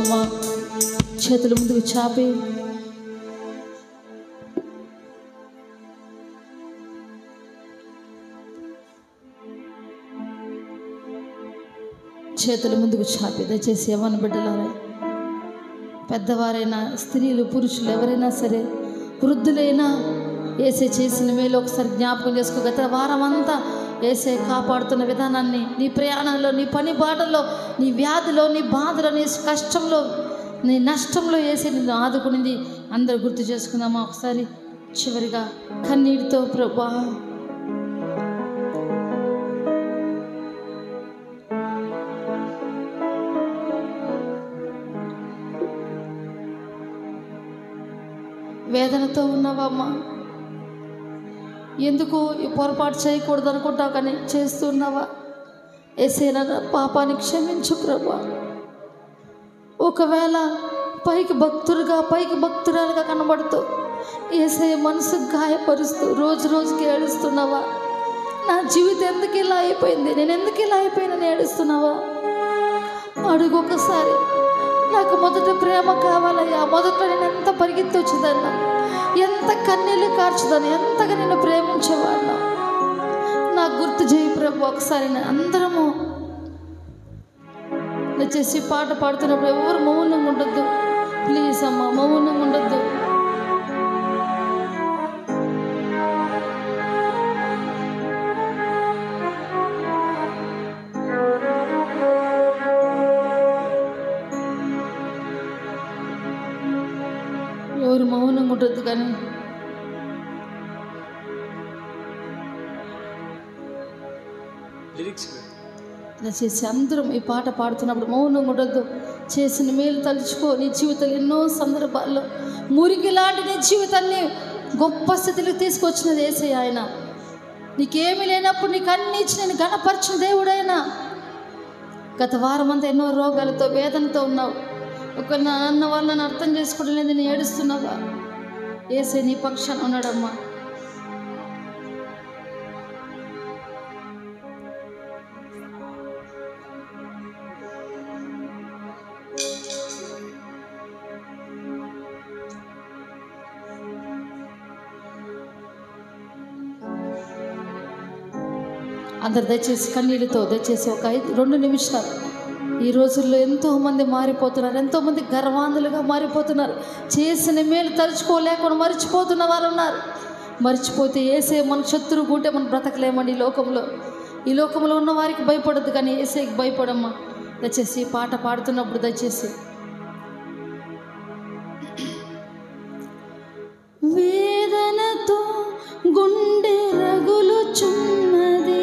చేస్తున్నామా? చేతులు ముందుకు చాపి దయచేసి యవ్వన బిడ్డలారా, పెద్దవారైనా, స్త్రీలు, పురుషులు ఎవరైనా సరే, వృద్ధులైనా యేసే చేసిన మేలు ఒకసారి జ్ఞాపకం చేసుకో. గత వారం అంతా యేసే కాపాడుతున్న విధానాన్ని, నీ ప్రయాణంలో, నీ పని బాటలో, నీ వ్యాధిలో, నీ బాధలో, నీ కష్టంలో, నీ నష్టంలో యేసే నిన్ను ఆదుకునింది అందరూ గుర్తు చేసుకుందామా? ఒకసారి చివరిగా కన్నీటితో ప్రభువా, వేదనతో ఉన్నావమ్మా, ఎందుకు ఈ పొరపాటు చేయకూడదు అనుకుంటావు కానీ చేస్తున్నావా? యేసయ్యా పాపాన్ని క్షమించు ప్రభువా. ఒకవేళ పైకి భక్తురాలుగా కనబడుతూ యేసయ్య మనసు గాయపరుస్తూ రోజు రోజుకి ఏడుస్తున్నావా? నా జీవితం ఎందుకు ఇలా అయిపోయింది, నేను ఎందుకు ఇలా అయిపోయినని ఏడుస్తున్నావా? అడుగు ఒకసారి. నాకు మొదట ప్రేమ కావాలయ్యా, మొదట్లో నేను ఎంత పరిగెత్తి వచ్చేదాన్నా, ఎంత కన్నీళ్ళు కార్చుదాన్ని, ఎంతగా నేను ప్రేమించేవాడినా, నాకు గుర్తు చేయి ప్రభు. ఒకసారి అందరము దయచేసి పాట పాడుతున్నప్పుడు ఎవరు మౌనంగా ఉండొద్దు ప్లీజ్ అమ్మా, మౌనంగా ఉండొద్దు. ఎవరు మౌనంగా ఉండొద్దు. కానీ దయచేసి అందరం ఈ పాట పాడుతున్నప్పుడు మౌనంగా ఉండొద్దు. చేసిన మేలు తలుచుకో. నీ జీవితంలో ఎన్నో సందర్భాల్లో మురికి లాంటి నీ జీవితాన్ని గొప్ప స్థితిలో తీసుకొచ్చినది యేసయ్య. ఆయన నీకేమీ లేనప్పుడు నీకు అన్ని ఇచ్చి నేను ఘనపరిచిన దేవుడైనా. గత వారం అంతా ఎన్నో రోగాలతో, వేదనతో ఉన్నావు. ఒక నాన్న వాళ్ళని అర్థం చేసుకోవడం లేదు, నేను ఏడుస్తున్నావా? యేసయ్య నీ పక్షాన ఉన్నాడమ్మా. అందరు దయచేసి కన్నీళ్ళతో దయచేసి ఒక 2 నిమిషాలు. ఈ రోజుల్లో ఎంతోమంది మారిపోతున్నారు, ఎంతోమంది గర్వాంధులుగా మారిపోతున్నారు. చేసిన మేలు తలుచుకోలేకుండా మర్చిపోతున్న వారు ఉన్నారు. మర్చిపోతే యేసయ్య మన శత్రువు ఉంటే మనం బ్రతకలేమండి. ఈ లోకంలో ఉన్న వారికి భయపడద్దు, కానీ యేసయ్యకి భయపడమ్మా. దయచేసి పాట పాడుతున్నప్పుడు దయచేసి వేదనతో గుండె రగులుచున్నది,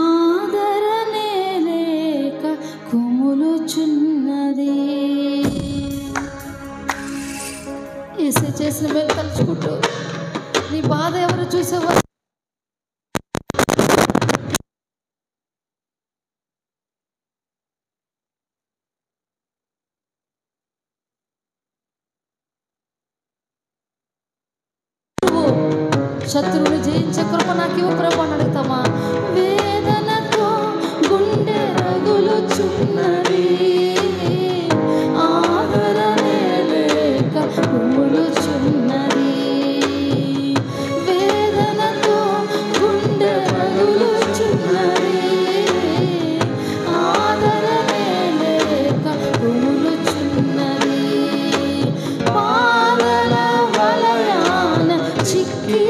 ఆదరణే లేక కుములుచున్నది. యేసయ్య చేసిన మేలు తలుచుకుంటూ నీ బాధ ఎవరు చూసేవారు? శత్రువుని జయించే కృప నాకు ఇవ్వు ప్రభు అని అడుగుతామా? వేదనతో గుండె రగులుచున్నది, ఆదరణే లేక కుములుచున్నది. వేదనతో గుండె రగులుచున్నది, ఆదరణే లేక కుములుచున్నది. పాదల వలయాన చిక్కి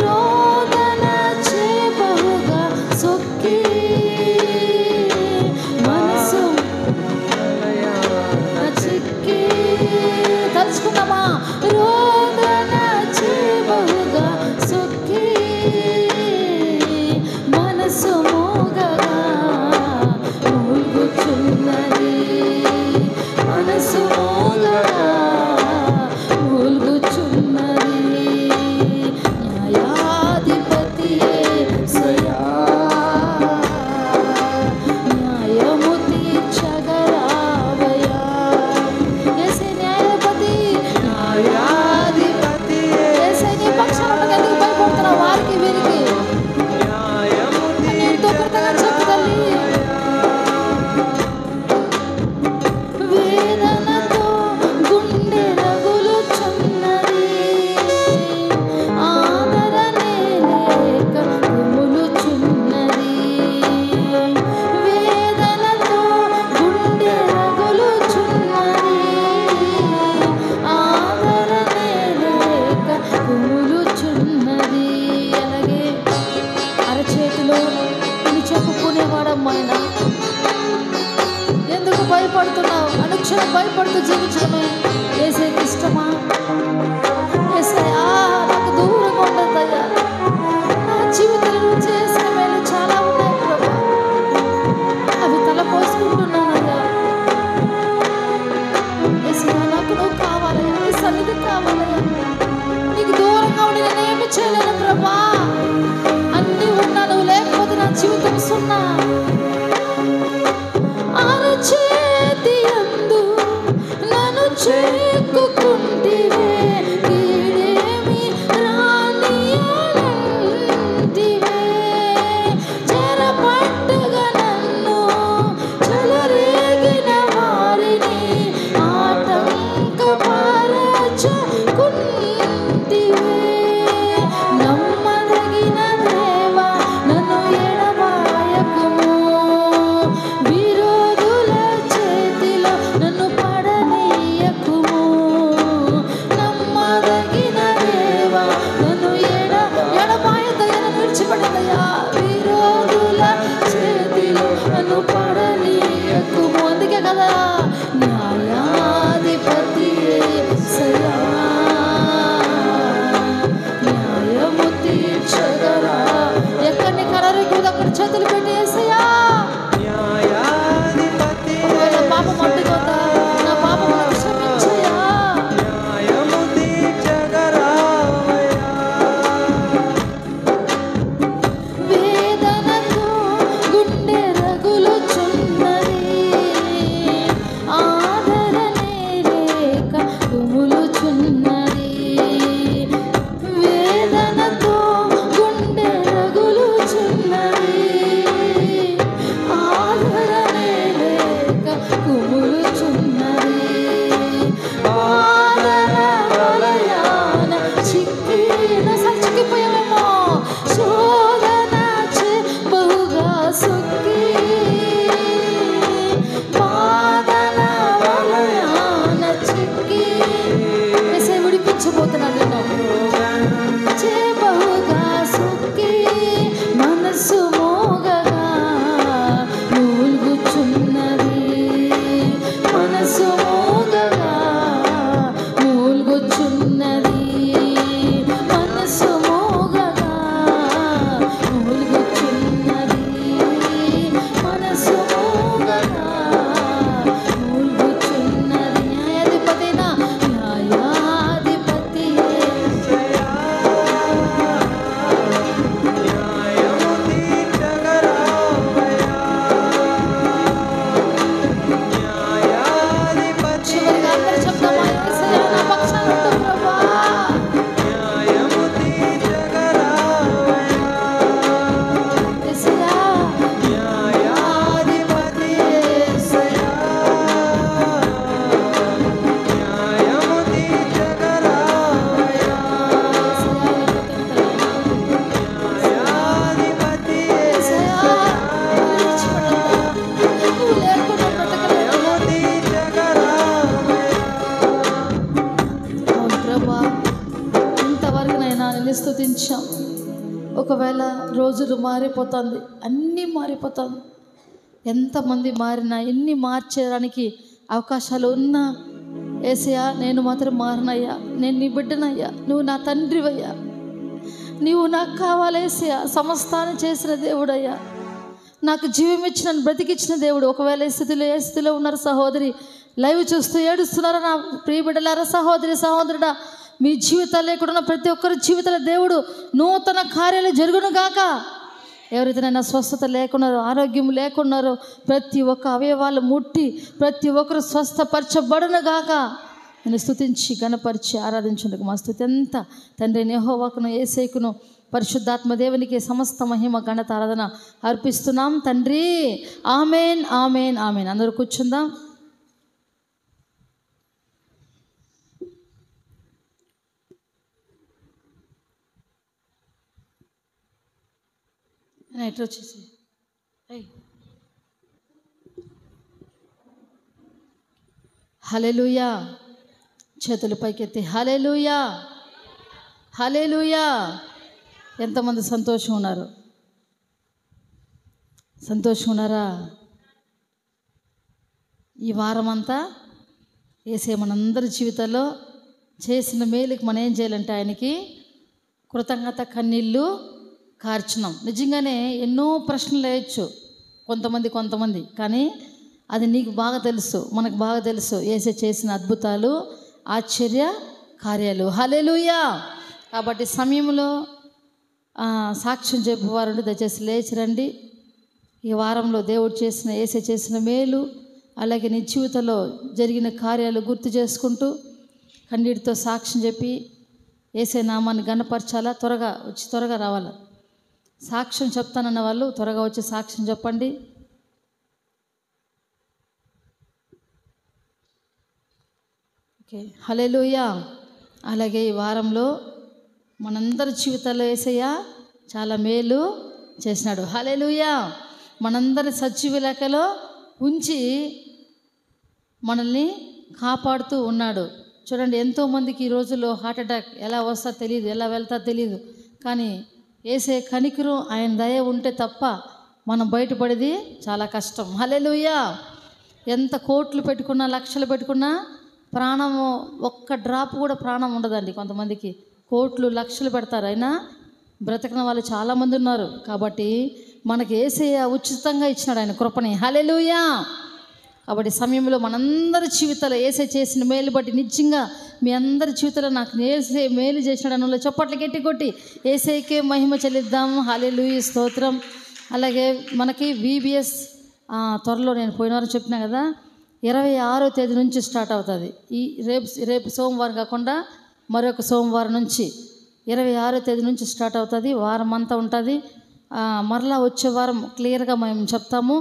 రోదన భయపడుతూ జీవించడమే యేసయ్యకి ఇష్టమా? యేసయ్యా నాకు దూరంగా ఉండద్దయ్యా. నా జీవితంలో నువ్వు చేసిన మేలు చాలా ఉన్నాయి ప్రభా, అవి తల పోసుకుంటున్నానయ్యా. యేసయ్యా నాకు నువ్వు కావాలయ్యా, నీ సన్నిధి కావాలయ్యా. నీకు దూరంగా ఉండి నేనేమి చేయలేను ప్రభా. అన్నీ ఉన్నా, నువ్వు లేకపోతే నా జీవితం సున్నా. అరచేతి యందు నన్ను చేకుకుంటివే, కీడేమి రానియనంటివే. చెరపట్టుగా నన్ను చెలరేగిన వారిని ఆటంకపరచుకుంటివే. నమ్మదగిన దేవా నన్ను ఎడబాయకుము, విరోధుల చేతిలో నన్ను పడనీయకుము. నమ్మదగిన దేవా నన్ను ఎడబాయదయ్యా, నన్ను విడిచిపెట్టదయ్యా. విరోధుల చేతిలో నన్ను పడనీయకుము. అందుకే కదా న్యాయాధిపతి యేసయ్యా, న్యాయము తీర్చగరా. ఎక్కడిని కనరికి అక్కడ చేతులు పెట్టి యేసయ్యా, ఒకవేళ పాపం అడ్డుకోతా, నా పాపములను క్షమించయ్యా. వేదనతో గుండె రగులుచున్నది, ఆదరణే లేక కుములుచున్నది. వేదనతో గుండె రగులుచున్నది, ఆదరణే లేక కుములుచున్నది. ఆదర వలయాన చిక్కి చిక్కిపోయామేమో, శోధన చే బహుగా సుఖి. పాదన వలయాన చిక్కి యేసయ్య విడిపించబోతున్నాడు నిన్ను. చే బహుగా సుఖి మనసు మోగగా మూల్గుచున్నది, మనసు మోగగా మూల్గుచున్నది, మనసు మోగగా మూల్గుచున్నది, మనసు మోగగా మూల్గుచున్నది. న్యాయాధిపతినా, న్యాయాధిపతి యేసయ్యా, చివరిగా అందరూ చెప్దామా? యేసయ్యా నా పక్షాన ఉండు ప్రభా. యేసయ్యా, న్యాయాధిపతి యేసయ్యా, యేసయ్యా, నువ్వు లేకుండా బ్రతకలేను. అవును ప్రభా, ఇంతవరకునైనా నిన్ను స్తుతించాం. ఒకవేళ రోజులు మారిపోతుంది, అన్నీ మారిపోతుంది. ఎంతమంది మారినా, ఎన్ని మార్చేయడానికి అవకాశాలు ఉన్నా, యేసయ్యా నేను మాత్రం మారనయ్యా. నేను నీ బిడ్డనయ్యా, నువ్వు నా తండ్రివయ్యా, నీవు నాకు కావాలేసయ్యా. సమస్తాన్ని చేసిన దేవుడయ్యా, నాకు జీవం ఇచ్చి నన్ను బ్రతికిచ్చిన దేవుడు. ఒకవేళ ఏ స్థితిలో ఉన్నారు సహోదరి, లైవ్ చూస్తూ ఏడుస్తున్నారా నా ప్రియ బిడ్డలారా, సహోదరి సహోదరుడా, మీ జీవితాల్లో ఇక్కడ ఉన్న ప్రతి ఒక్కరి జీవితాల దేవుడు నూతన కార్యాలు జరుగును గాక. ఎవరైతే నైనా స్వస్థత లేకున్నారో, ఆరోగ్యం లేకున్నారో, ప్రతి ఒక్క అవయవాలు ముట్టి ప్రతి ఒక్కరు స్వస్థపరచబడును గాక. నేను స్తుతించి గణపరిచి ఆరాధించుటకు మా స్తుతి అంతా తండ్రి యెహోవాకును యేసయ్యకును పరిశుద్ధాత్మ దేవునికి సమస్త మహిమ ఘనత ఆరాధన అర్పిస్తున్నాం తండ్రి. Amen, amen, amen. అందరూ కూర్చుందాం. ఎట్లా వచ్చేసి హల్లెలూయా. చేతులు పైకెత్తి హల్లెలూయా, హల్లెలూయా. ఎంతమంది సంతోషం ఉన్నారు? సంతోషం ఉన్నారా? ఈ వారం అంతా యేసయ్య మనందరి జీవితాల్లో చేసిన మేలుకి మనం ఏం చేయాలంటే ఆయనకి కృతజ్ఞత కన్నీళ్ళు కార్చున్నాం. నిజంగానే ఎన్నో ప్రశ్నలు వేయచ్చు కొంతమంది, కానీ అది నీకు బాగా తెలుసు, మనకు బాగా తెలుసు యేసయ్య చేసిన అద్భుతాలు, ఆశ్చర్య కార్యాలు. హల్లెలూయా. కాబట్టి సమయంలో సాక్ష్యం చెప్పేవారు దయచేసి లేచి రండి. ఈ వారంలో దేవుడు చేసిన యేసయ్య చేసిన మేలు, అలాగే నీ జీవితంలో జరిగిన కార్యాలు గుర్తు చేసుకుంటూ కన్నీటితో సాక్ష్యం చెప్పి యేసయ్య నామాన్ని ఘనపరచాలా. త్వరగా రావాలా. సాక్ష్యం చెప్తానన్న వాళ్ళు త్వరగా వచ్చి సాక్ష్యం చెప్పండి. ఓకే, హల్లెలూయా. అలాగే ఈ వారంలో మనందరి జీవితాల్లో యేసయ్య చాలా మేలు చేసినాడు. హల్లెలూయా. మనందరి సజీవ లెక్కలో ఉంచి మనల్ని కాపాడుతూ ఉన్నాడు. చూడండి, ఎంతోమందికి ఈ రోజుల్లో హార్ట్ అటాక్ ఎలా వస్తా తెలియదు, ఎలా వెళ్తా తెలియదు. కానీ యేసయ్య కనికరం, ఆయన దయ ఉంటే తప్ప మనం బయటపడేది చాలా కష్టం. హల్లెలూయా. ఎంత కోట్లు పెట్టుకున్నా, లక్షలు పెట్టుకున్నా ప్రాణము ఒక్క డ్రాప్ కూడా ప్రాణం ఉండదండి. కొంతమందికి కోట్లు లక్షలు పెడతారు, అయినా బ్రతకని వాళ్ళు చాలామంది ఉన్నారు. కాబట్టి మనకి యేసయ్య ఉచితంగా ఇచ్చినాడు ఆయన కృపని. హల్లెలూయా. కాబట్టి సమయంలో మనందరి జీవితాల్లో యేసయ్య చేసిన మేలు బట్టి నిజంగా మీ అందరి జీవితంలో నాకు యేసయ్య మేలు చేసినాడు అన్న చప్పట్లు గట్టి కొట్టి యేసయ్యకే మహిమ చెల్లిద్దాం. హల్లెలూయా, స్తోత్రం. అలాగే మనకి VBS త్వరలో నేను పోయిన వారం చెప్పినా కదా, 26వ తేదీ నుంచి స్టార్ట్ అవుతుంది. ఈ రేపు సోమవారం కాకుండా మరొక సోమవారం నుంచి 26వ తేదీ నుంచి స్టార్ట్ అవుతుంది. వారం అంతా ఉంటుంది. మరలా వచ్చే వారం క్లియర్గా మేము చెప్తాము.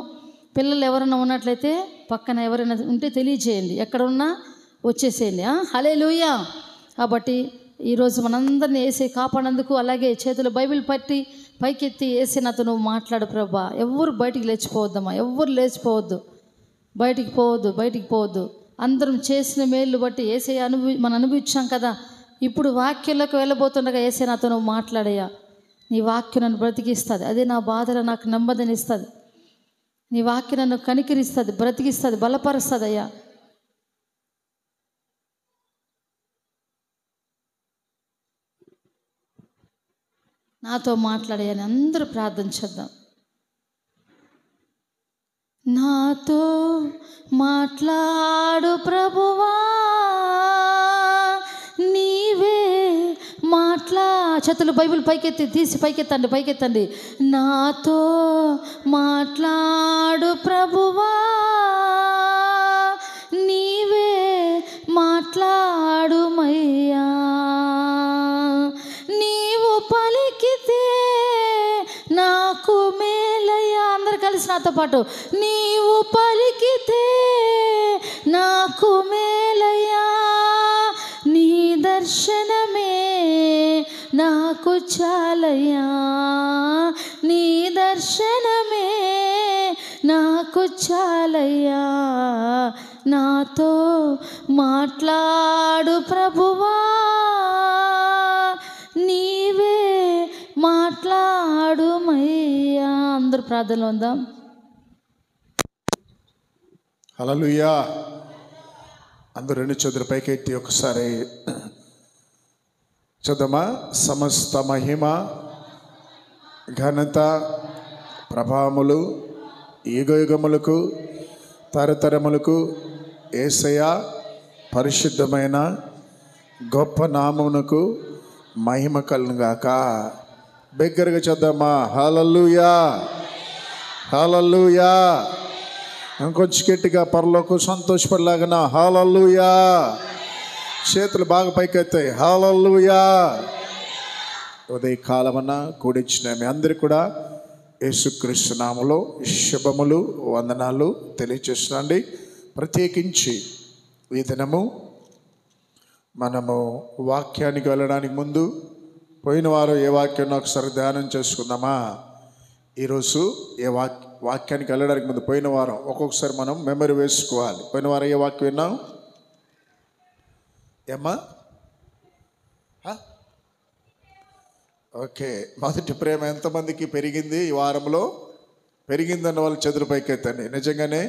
పిల్లలు ఎవరైనా ఉన్నట్లయితే పక్కన ఎవరైనా ఉంటే తెలియజేయండి, ఎక్కడ ఉన్నా వచ్చేసేయండి. హల్లెలూయా. కాబట్టి ఈరోజు మనందరినీ యేసయ్య కాపాడినందుకు, అలాగే చేతులు బైబిల్ పట్టి పైకెత్తి యేసయ్య నాతో నువ్వు మాట్లాడు ప్రభా. ఎవ్వరు బయటికి లేచిపోవద్దమ్మా, ఎవ్వరు లేచిపోవద్దు, బయటికి పోవద్దు. అందరం చేసిన మేలు బట్టి యేసయ్య మనం అనుభవించాం కదా. ఇప్పుడు వాక్యంలోకి వెళ్ళబోతుండగా యేసయ్య నాతో నువ్వు మాట్లాడయ్యా. నీ వాక్యం నన్ను బ్రతికిస్తుంది, అదే నా బాధలో నాకు నెమ్మదిని ఇస్తుంది. నీ వాక్యం నన్ను కనికరిస్తుంది, బ్రతికిస్తుంది, బలపరుస్తుంది అయ్యా. నాతో మాట్లాడేయని అందరూ ప్రార్థన చేద్దాం. నాతో మాట్లాడు ప్రభువా, నీవే చేతులు బైబిల్ పైకెత్తండి. నాతో మాట్లాడు ప్రభువా, నీవే మాట్లాడుమయ్యా. నీవు పలికితే నాకు మేలయ్యా. అందరు కలిసి నాతో పాటు, నీవు పలికితే నాకు మేలయ్యా. నీ దర్శనమే నాకు చాలయ్యా. నీ దర్శనమే నాకు చాలయ్యా. నాతో మాట్లాడు ప్రభువా, నీవే మాట్లాడుమయ్యా. అందరూ ప్రార్థనలో ఉందాం. హల్లెలూయా. అందరూ రెండు చేతులు పైకెత్తి ఒకసారి చూద్దామా. సమస్త మహిమ ఘనత ప్రభావములు యుగయుగములకు తరతరములకు యేసయ్య పరిశుద్ధమైన గొప్ప నామమునకు మహిమ కలుగుగాక. బిగ్గరగా చూద్దామా. హల్లెలూయా, హల్లెలూయా. ఇంకొంచెం గట్టిగా పరలోకం సంతోషపడలాగన హల్లెలూయా. చేతులు బాగా పైకెత్తాయి. హల్లెలూయా. ఉదయకాలమన్న కూడిచ్చిన మీ అందరికీ కూడా యేసుక్రీస్తు నామములో శుభములు వందనాలు తెలియచేస్తున్నాండి. ప్రత్యేకించి ఈ దినము మనము వాక్యానికి వెళ్ళడానికి ముందు పోయిన వారం ఏ వాక్యాన్ని ఒకసారి ధ్యానం చేసుకుందామా. ఈరోజు వాక్యానికి వెళ్ళడానికి ముందు పోయిన వారం ఒక్కొక్కసారి మనం మెమరీ వేసుకోవాలి. పోయిన వారం ఏ వాక్యం విన్నాం ఏమ్మా? ఓకే. మొదటి ప్రేమ ఎంతమందికి పెరిగింది ఈ వారంలో? పెరిగిందన్న వాళ్ళు చేతులు పైకెత్తండి. నిజంగానే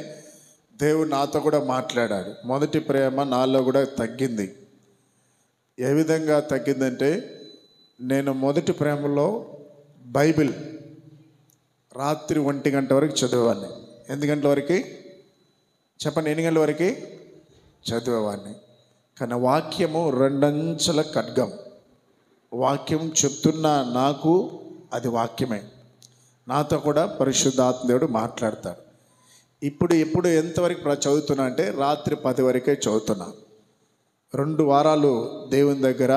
దేవుడు నాతో కూడా మాట్లాడాడు. మొదటి ప్రేమ నాలో కూడా తగ్గింది. ఏ విధంగా తగ్గిందంటే, నేను మొదటి ప్రేమలో బైబిల్ రాత్రి 1 గంట వరకు చదివేవాడిని. ఎన్ని గంటల వరకు చెప్పండి? ఎన్ని గంటల వరకు చదివేవాడిని. కానీ వాక్యము 2 అంచెల ఖడ్గం. వాక్యం చెప్తున్నా నాకు అది వాక్యమే. నాతో కూడా పరిశుద్ధాత్మ దేవుడు మాట్లాడతాడు. ఇప్పుడు ఎంతవరకు చదువుతున్నా అంటే రాత్రి 10 వరకే చదువుతున్నా. 2 వారాలు దేవుని దగ్గర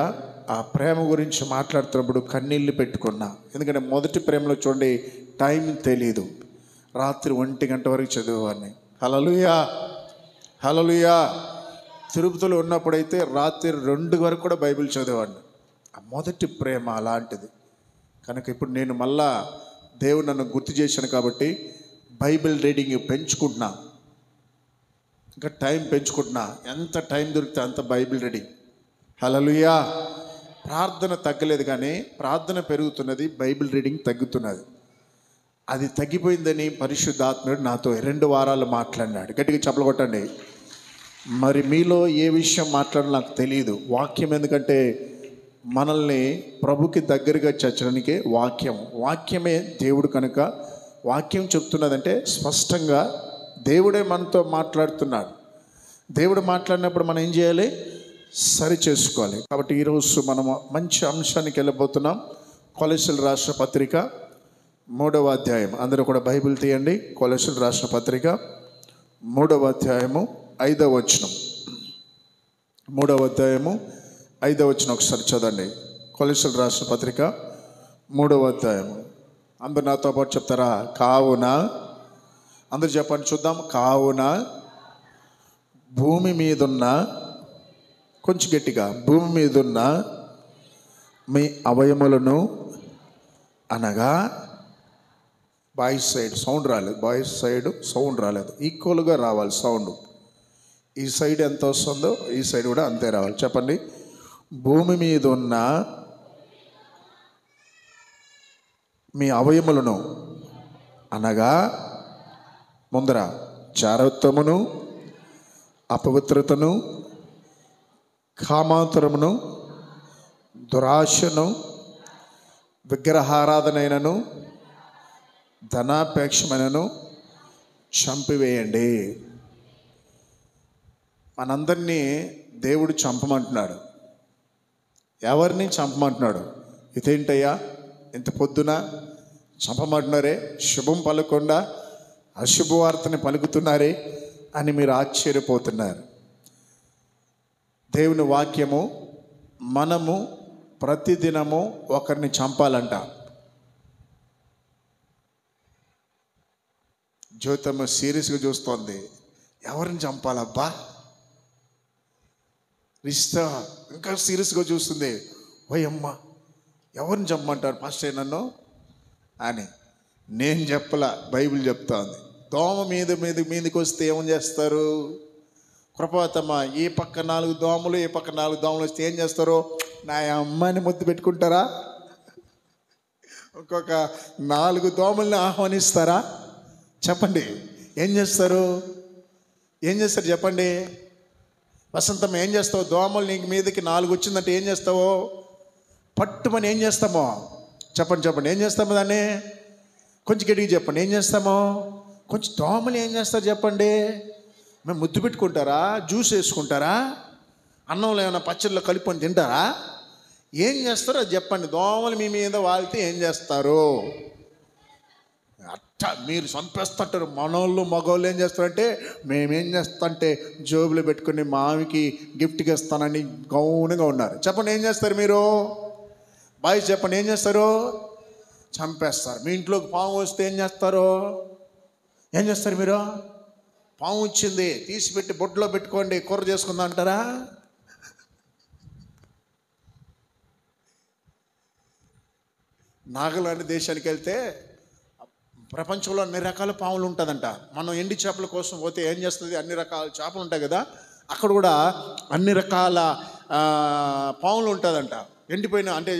ఆ ప్రేమ గురించి మాట్లాడుతున్నప్పుడు కన్నీళ్ళు పెట్టుకున్నా. ఎందుకంటే మొదటి ప్రేమలో చూడండి, టైం తెలీదు. రాత్రి 1 గంట వరకు చదివేవాడిని. హల్లెలూయా, హల్లెలూయా. తిరుపతిలో ఉన్నప్పుడైతే రాత్రి 2 వరకు కూడా బైబిల్ చదివేవాడిని. ఆ మొదటి ప్రేమ అలాంటిది. కనుక ఇప్పుడు నేను మళ్ళా దేవుడు నన్ను గుర్తు చేశాను కాబట్టి బైబిల్ రీడింగ్ పెంచుకుంటున్నా. ఇంకా టైం పెంచుకుంటున్నా. ఎంత టైం దొరికితే అంత బైబిల్ రీడింగ్. హల్లెలూయా. ప్రార్థన తగ్గలేదు కానీ ప్రార్థన పెరుగుతున్నది, బైబిల్ రీడింగ్ తగ్గుతున్నది. అది తగ్గిపోయిందని పరిశుద్ధాత్ముడు నాతో 2 వారాలు మాట్లాడినాడు. గట్టిగా చప్పలు కొట్టండి. మరి మీలో ఏ విషయం మాట్లాడాలో నాకు తెలియదు. వాక్యం ఎందుకంటే మనల్ని ప్రభుకి దగ్గరగా చేర్చడానికే వాక్యమే దేవుడు. కనుక వాక్యం చెప్తున్నదంటే స్పష్టంగా దేవుడే మనతో మాట్లాడుతున్నాడు. దేవుడు మాట్లాడినప్పుడు మనం ఏం చేయాలి? సరి చేసుకోవాలి. కాబట్టి ఈరోజు మనం మంచి అంశానికి వెళ్ళబోతున్నాం. కొలస్సీయులకు రాసిన పత్రిక 3వ అధ్యాయం. అందరూ కూడా బైబిల్ తీయండి. కొలస్సీయులకు రాసిన పత్రిక 3వ అధ్యాయము 5వ వచనం. 3వ అధ్యాయము 5వ వచనం ఒకసారి చదవండి. కొలస్సీయులకు రాసిన పత్రిక 3వ అధ్యాయము. అందరు నాతో పాటు చెప్తారా? కావున, అందరు చెప్పండి చూద్దాం. కావున భూమి మీదున్న, కొంచెం గట్టిగా, భూమి మీదున్న మీ అవయములను, అనగా బాయ్స్ సైడ్ సౌండ్ రాలేదు, బాయ్స్ సైడ్ సౌండ్ రాలేదు, ఈక్వల్గా రావాలి సౌండ్. ఈ సైడ్ ఎంత వస్తుందో ఈ సైడ్ కూడా అంతే రావాలి. చెప్పండి. భూమి మీద ఉన్న మీ అవయములను, అనగా ముందర చారత్వమును, అపవిత్రతను, కామాతురమును, దురాశను, విగ్రహారాధనైనను, ధనాపేక్షమైనను చంపివేయండి. మనందరినీ దేవుడు చంపమంటున్నాడు. ఎవరిని చంపమంటున్నాడు? ఇదేంటయ్యా ఇంత పొద్దున చంపమంటున్నారే, శుభం పలకుండా అశుభవార్తని పలుకుతున్నారే అని మీరు ఆశ్చర్యపోతున్నారు. దేవుని వాక్యము, మనము ప్రతిదినము ఒకరిని చంపాలంట. జ్యోతమ్మ సీరియస్గా చూస్తోంది. ఎవరిని చంపాలబ్బా? రిష్తా ఇంకా సీరియస్గా చూస్తుంది. ఓయమ్మ, ఎవరిని చంపమంటారు పాస్టర్ నన్ను అని. నేను చెప్పలా, బైబిల్ చెప్తా ఉంది. దోమ మీదకి వస్తే ఏమని చేస్తారు? కృపాతమ్మ, ఏ పక్క 4 దోమలు, ఏ పక్క 4 దోమలు వస్తే ఏం చేస్తారు? నా అమ్మని ముద్దు పెట్టుకుంటారా? ఇంకొక 4 దోమల్ని ఆహ్వానిస్తారా? చెప్పండి. ఏం చేస్తారు? చెప్పండి. వసంతమ్మ ఏం చేస్తావు? దోమలు నీకు మీదకి 4 వచ్చిందంటే ఏం చేస్తావో? పట్టుమని ఏం చేస్తామో? చెప్పండి. ఏం చేస్తామో దాన్ని? కొంచెం గట్టిగా చెప్పండి. ఏం చేస్తామో? కొంచెం దోమలు ఏం చేస్తారు చెప్పండి? మేము ముద్దు పెట్టుకుంటారా? జ్యూస్ వేసుకుంటారా? అన్నంలో ఏమైనా పచ్చళ్ళలో కలుపుకొని తింటారా? ఏం చేస్తారో అది చెప్పండి. దోమలు మీ మీద వాళ్తే ఏం చేస్తారు? అట్టా మీరు చంపేస్తుంటారు. మనోళ్ళు మగవాళ్ళు ఏం చేస్తారంటే, మేమేం చేస్తాంటే జోబులో పెట్టుకుని మామికి గిఫ్ట్గా ఇస్తానని గౌనంగా ఉన్నారు. చెప్పండి, ఏం చేస్తారు మీరు? బాయ్స్ చెప్పండి, ఏం చేస్తారు? చంపేస్తారు. మీ ఇంట్లోకి పాము వస్తే ఏం చేస్తారు? మీరు? పాము వచ్చింది, తీసిపెట్టి బొడ్లో పెట్టుకోండి, కూర చేసుకుందా అంటారా? నాగాలాండ్ దేశానికి వెళ్తే ప్రపంచంలో అన్ని రకాల పాములు ఉంటుందంట. మనం ఎండి చేపల కోసం పోతే ఏం చేస్తుంది? అన్ని రకాల చేపలు ఉంటాయి కదా, అక్కడ కూడా అన్ని రకాల పాములు ఉంటుందంట. ఎండిపోయిన అంటే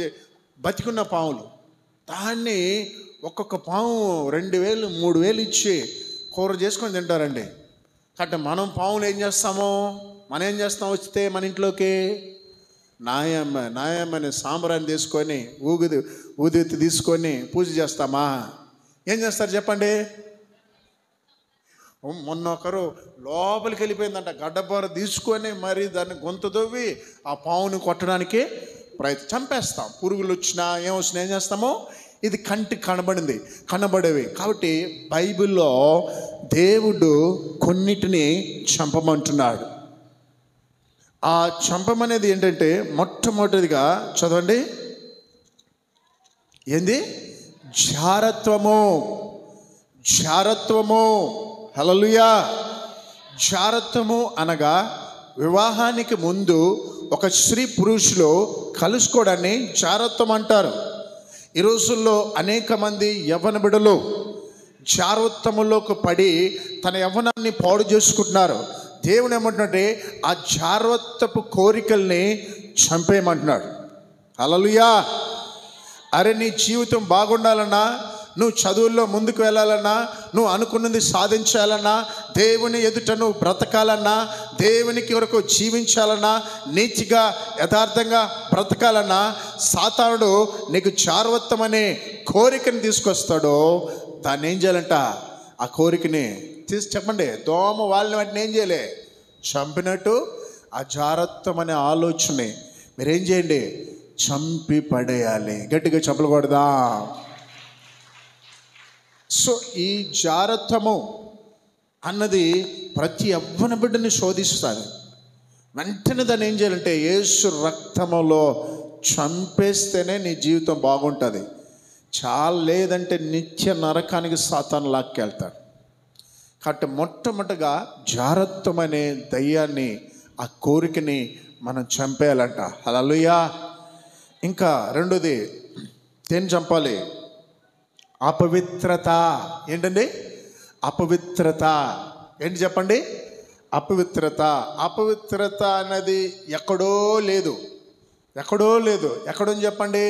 బతికున్న పాములు. దాన్ని ఒక్కొక్క పాము 2000, 3000 ఇచ్చి కూర చేసుకొని తింటారండి. కాబట్టి మనం పాములు ఏం చేస్తాము, మనం ఏం చేస్తాం, వస్తే మన ఇంట్లోకి నాయమ్మ అనే సాంబ్రాన్ని తీసుకొని ఊదితి తీసుకొని పూజ చేస్తామా? ఏం చేస్తారు చెప్పండి? మొన్న ఒకరు లోపలికి వెళ్ళిపోయిందంట, గడ్డపార తీసుకొని మరి దాన్ని గొంతు దొవ్వి ఆ పావుని కొట్టడానికి చంపేస్తాం. పురుగులు వచ్చినా ఏమొచ్చినా ఏం చేస్తామో, ఇది కంటికి కనబడేవి. కాబట్టి బైబిల్లో దేవుడు కొన్నిటిని చంపమంటున్నాడు. ఆ చంపమనేది ఏంటంటే, మొట్టమొదటిగా చదవండి, ఏంది? జారత్వము. హల్లెలూయా. జారత్వము అనగా వివాహానికి ముందు ఒక స్త్రీ పురుషులు కలుసుకోవడాన్ని జారత్వం అంటారు. ఈ రోజుల్లో అనేక మంది యవ్వన బిడ్డలు జారత్వములోకి పడి తన యవ్వనాన్ని పాడు చేసుకుంటున్నారు. దేవుడు ఏమంటున్నాడంటే, ఆ జారత్వపు కోరికల్ని చంపేయమంటున్నాడు. హల్లెలూయా. అరే, నీ జీవితం బాగుండాలన్నా, నువ్వు చదువుల్లో ముందుకు వెళ్ళాలన్నా, నువ్వు అనుకున్నది సాధించాలన్నా, దేవుని ఎదుట నువ్వు బ్రతకాలన్నా, దేవునికి వరకు జీవించాలన్నా, నీతిగా యథార్థంగా బ్రతకాలన్నా, సాతానుడు నీకు జారత్వం అనే కోరికని తీసుకొస్తాడో దాన్ని ఏం చేయాలంట? ఆ కోరికని చెప్పండి, దోమ వాళ్ళని వాటిని ఏం చేయలే, చంపినట్టు ఆ జారత్వం అనే ఆలోచనని మీరేం చేయండి? చంపి పడేయాలి. గట్టిగా చంపకూడదా? సో ఈ జారత్వము అన్నది ప్రతి యవ్వన బిడ్డని శోధిస్తుంది. వెంటనే దాన్ని ఏం చేయాలంటే, యేసు రక్తములో చంపేస్తేనే నీ జీవితం బాగుంటుంది. చాలా లేదంటే నిత్య నరకానికి సాతాను లాక్కెళ్తాడు. కాబట్టి మొట్టమొదటిగా జారత్వం అనే దయ్యాన్ని, ఆ కోరికని మనం చంపేయాలంట. హల్లెలూయా. ఇంకా రెండోది దేన్ని చంపాలి? అపవిత్రత. ఏంటండి? అపవిత్రత. ఏంటి చెప్పండి? అపవిత్రత. అపవిత్రత అన్నది ఎక్కడో లేదు. ఎక్కడో చెప్పండి.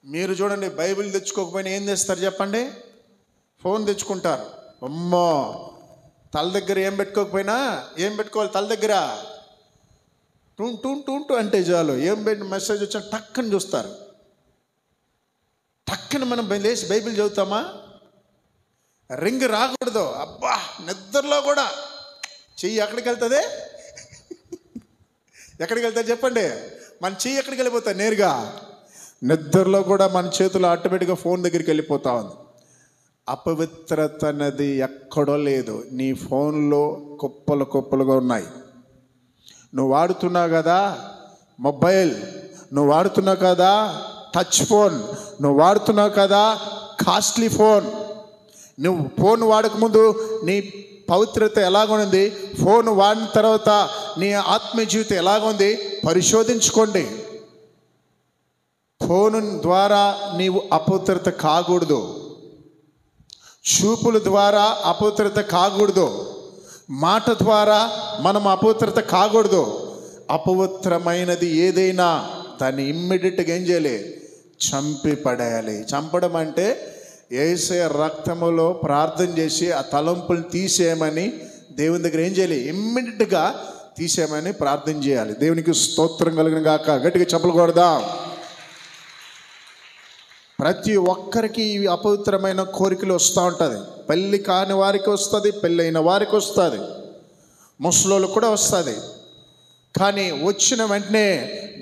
మీరు చూడండి, బైబిల్ తెచ్చుకోకపోయినా ఏం చేస్తారు చెప్పండి? ఫోన్ తెచ్చుకుంటారు. అమ్మో, తల దగ్గర ఏం పెట్టుకోకపోయినా ఏం పెట్టుకోవాలి? తల దగ్గర టూ అంటే చాలు, ఏం మెసేజ్ వచ్చినా టక్కని చూస్తారు. టక్కన మనం లేచి బైబిల్ చదువుతామా? రింగ్ రాకూడదు. అబ్బా, నిద్రలో కూడా చెయ్యి ఎక్కడికి వెళ్తుంది? ఎక్కడికి వెళ్తుంది చెప్పండి? మన చెయ్యి ఎక్కడికి వెళ్ళిపోతుంది? నేరుగా నిద్రలో కూడా మన చేతులు ఆటోమేటిక్గా ఫోన్ దగ్గరికి వెళ్ళిపోతా ఉంది. అపవిత్రత అనేది ఎక్కడో లేదు. నీ ఫోన్లో కుప్పలుగా ఉన్నాయి. నువ్వు వాడుతున్నావు కదా మొబైల్, నువ్వు వాడుతున్నావు కదా టచ్ ఫోన్, నువ్వు వాడుతున్నావు కదా కాస్ట్లీ ఫోన్. నువ్వు ఫోన్ వాడకముందు నీ పవిత్రత ఎలాగుంది, ఫోన్ వాడిన తర్వాత నీ ఆత్మీయ జీవితం ఎలాగుంది పరిశోధించుకోండి. ఫోను ద్వారా నీవు అపవిత్రత కాకూడదు. చూపుల ద్వారా అపవిత్రత కాకూడదు. మాట ద్వారా మనం అపవిత్రత కాకూడదు. అపవిత్రమైనది ఏదైనా దాన్ని ఇమ్మీడియట్గా ఏం చేయాలి? చంపి పడేయాలి. చంపడం అంటే యేసయ్య రక్తములో ప్రార్థన చేసి ఆ తలంపులు తీసేయమని దేవుని దగ్గర ఏం చేయాలి? ఇమ్మీడియట్గా తీసేయమని ప్రార్థన చేయాలి. దేవునికి స్తోత్రం కలిగిన గాక. గట్టిగా చెప్పకూడదా? ప్రతి ఒక్కరికి ఇవి అపవిత్రమైన కోరికలు వస్తూ ఉంటుంది. పెళ్ళి కాని వారికి వస్తుంది, పెళ్ళైన వారికి వస్తుంది, ముసలోళ్ళు కూడా వస్తుంది. కానీ వచ్చిన వెంటనే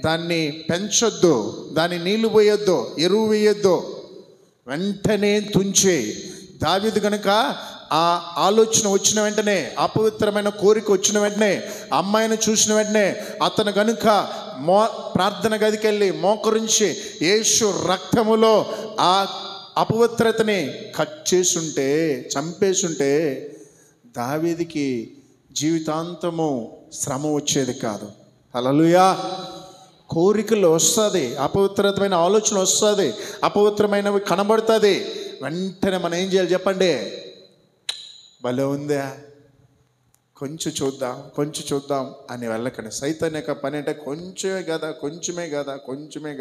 దాన్ని పెంచొద్దు, దాన్ని నీళ్లు పోయొద్దు, ఎరువు వేయొద్దు, వెంటనే తుంచే. దావీదు కనుక ఆ ఆలోచన వచ్చిన వెంటనే, అపవిత్రమైన కోరిక వచ్చిన వెంటనే, అమ్మాయిని చూసిన వెంటనే అతను కనుక ప్రార్థన గదికి వెళ్ళి మోకరించి యేసు రక్తములో ఆ అపవిత్రతని కట్ చేసుంటే, చంపేసుంటే దావీదుకి జీవితాంతము శ్రమ వచ్చేది కాదు. హల్లెలూయా. కోరికలు వస్తుంది, అపవిత్రమైన ఆలోచన వస్తుంది, అపవిత్రమైనవి కనబడుతుంది. వెంటనే మనం ఏం చేయాలి చెప్పండి? భలే ఉందా, కొంచెం చూద్దాం అని వెళ్ళకండి. సైతాన్ యొక్క పని అంటే కొంచెమే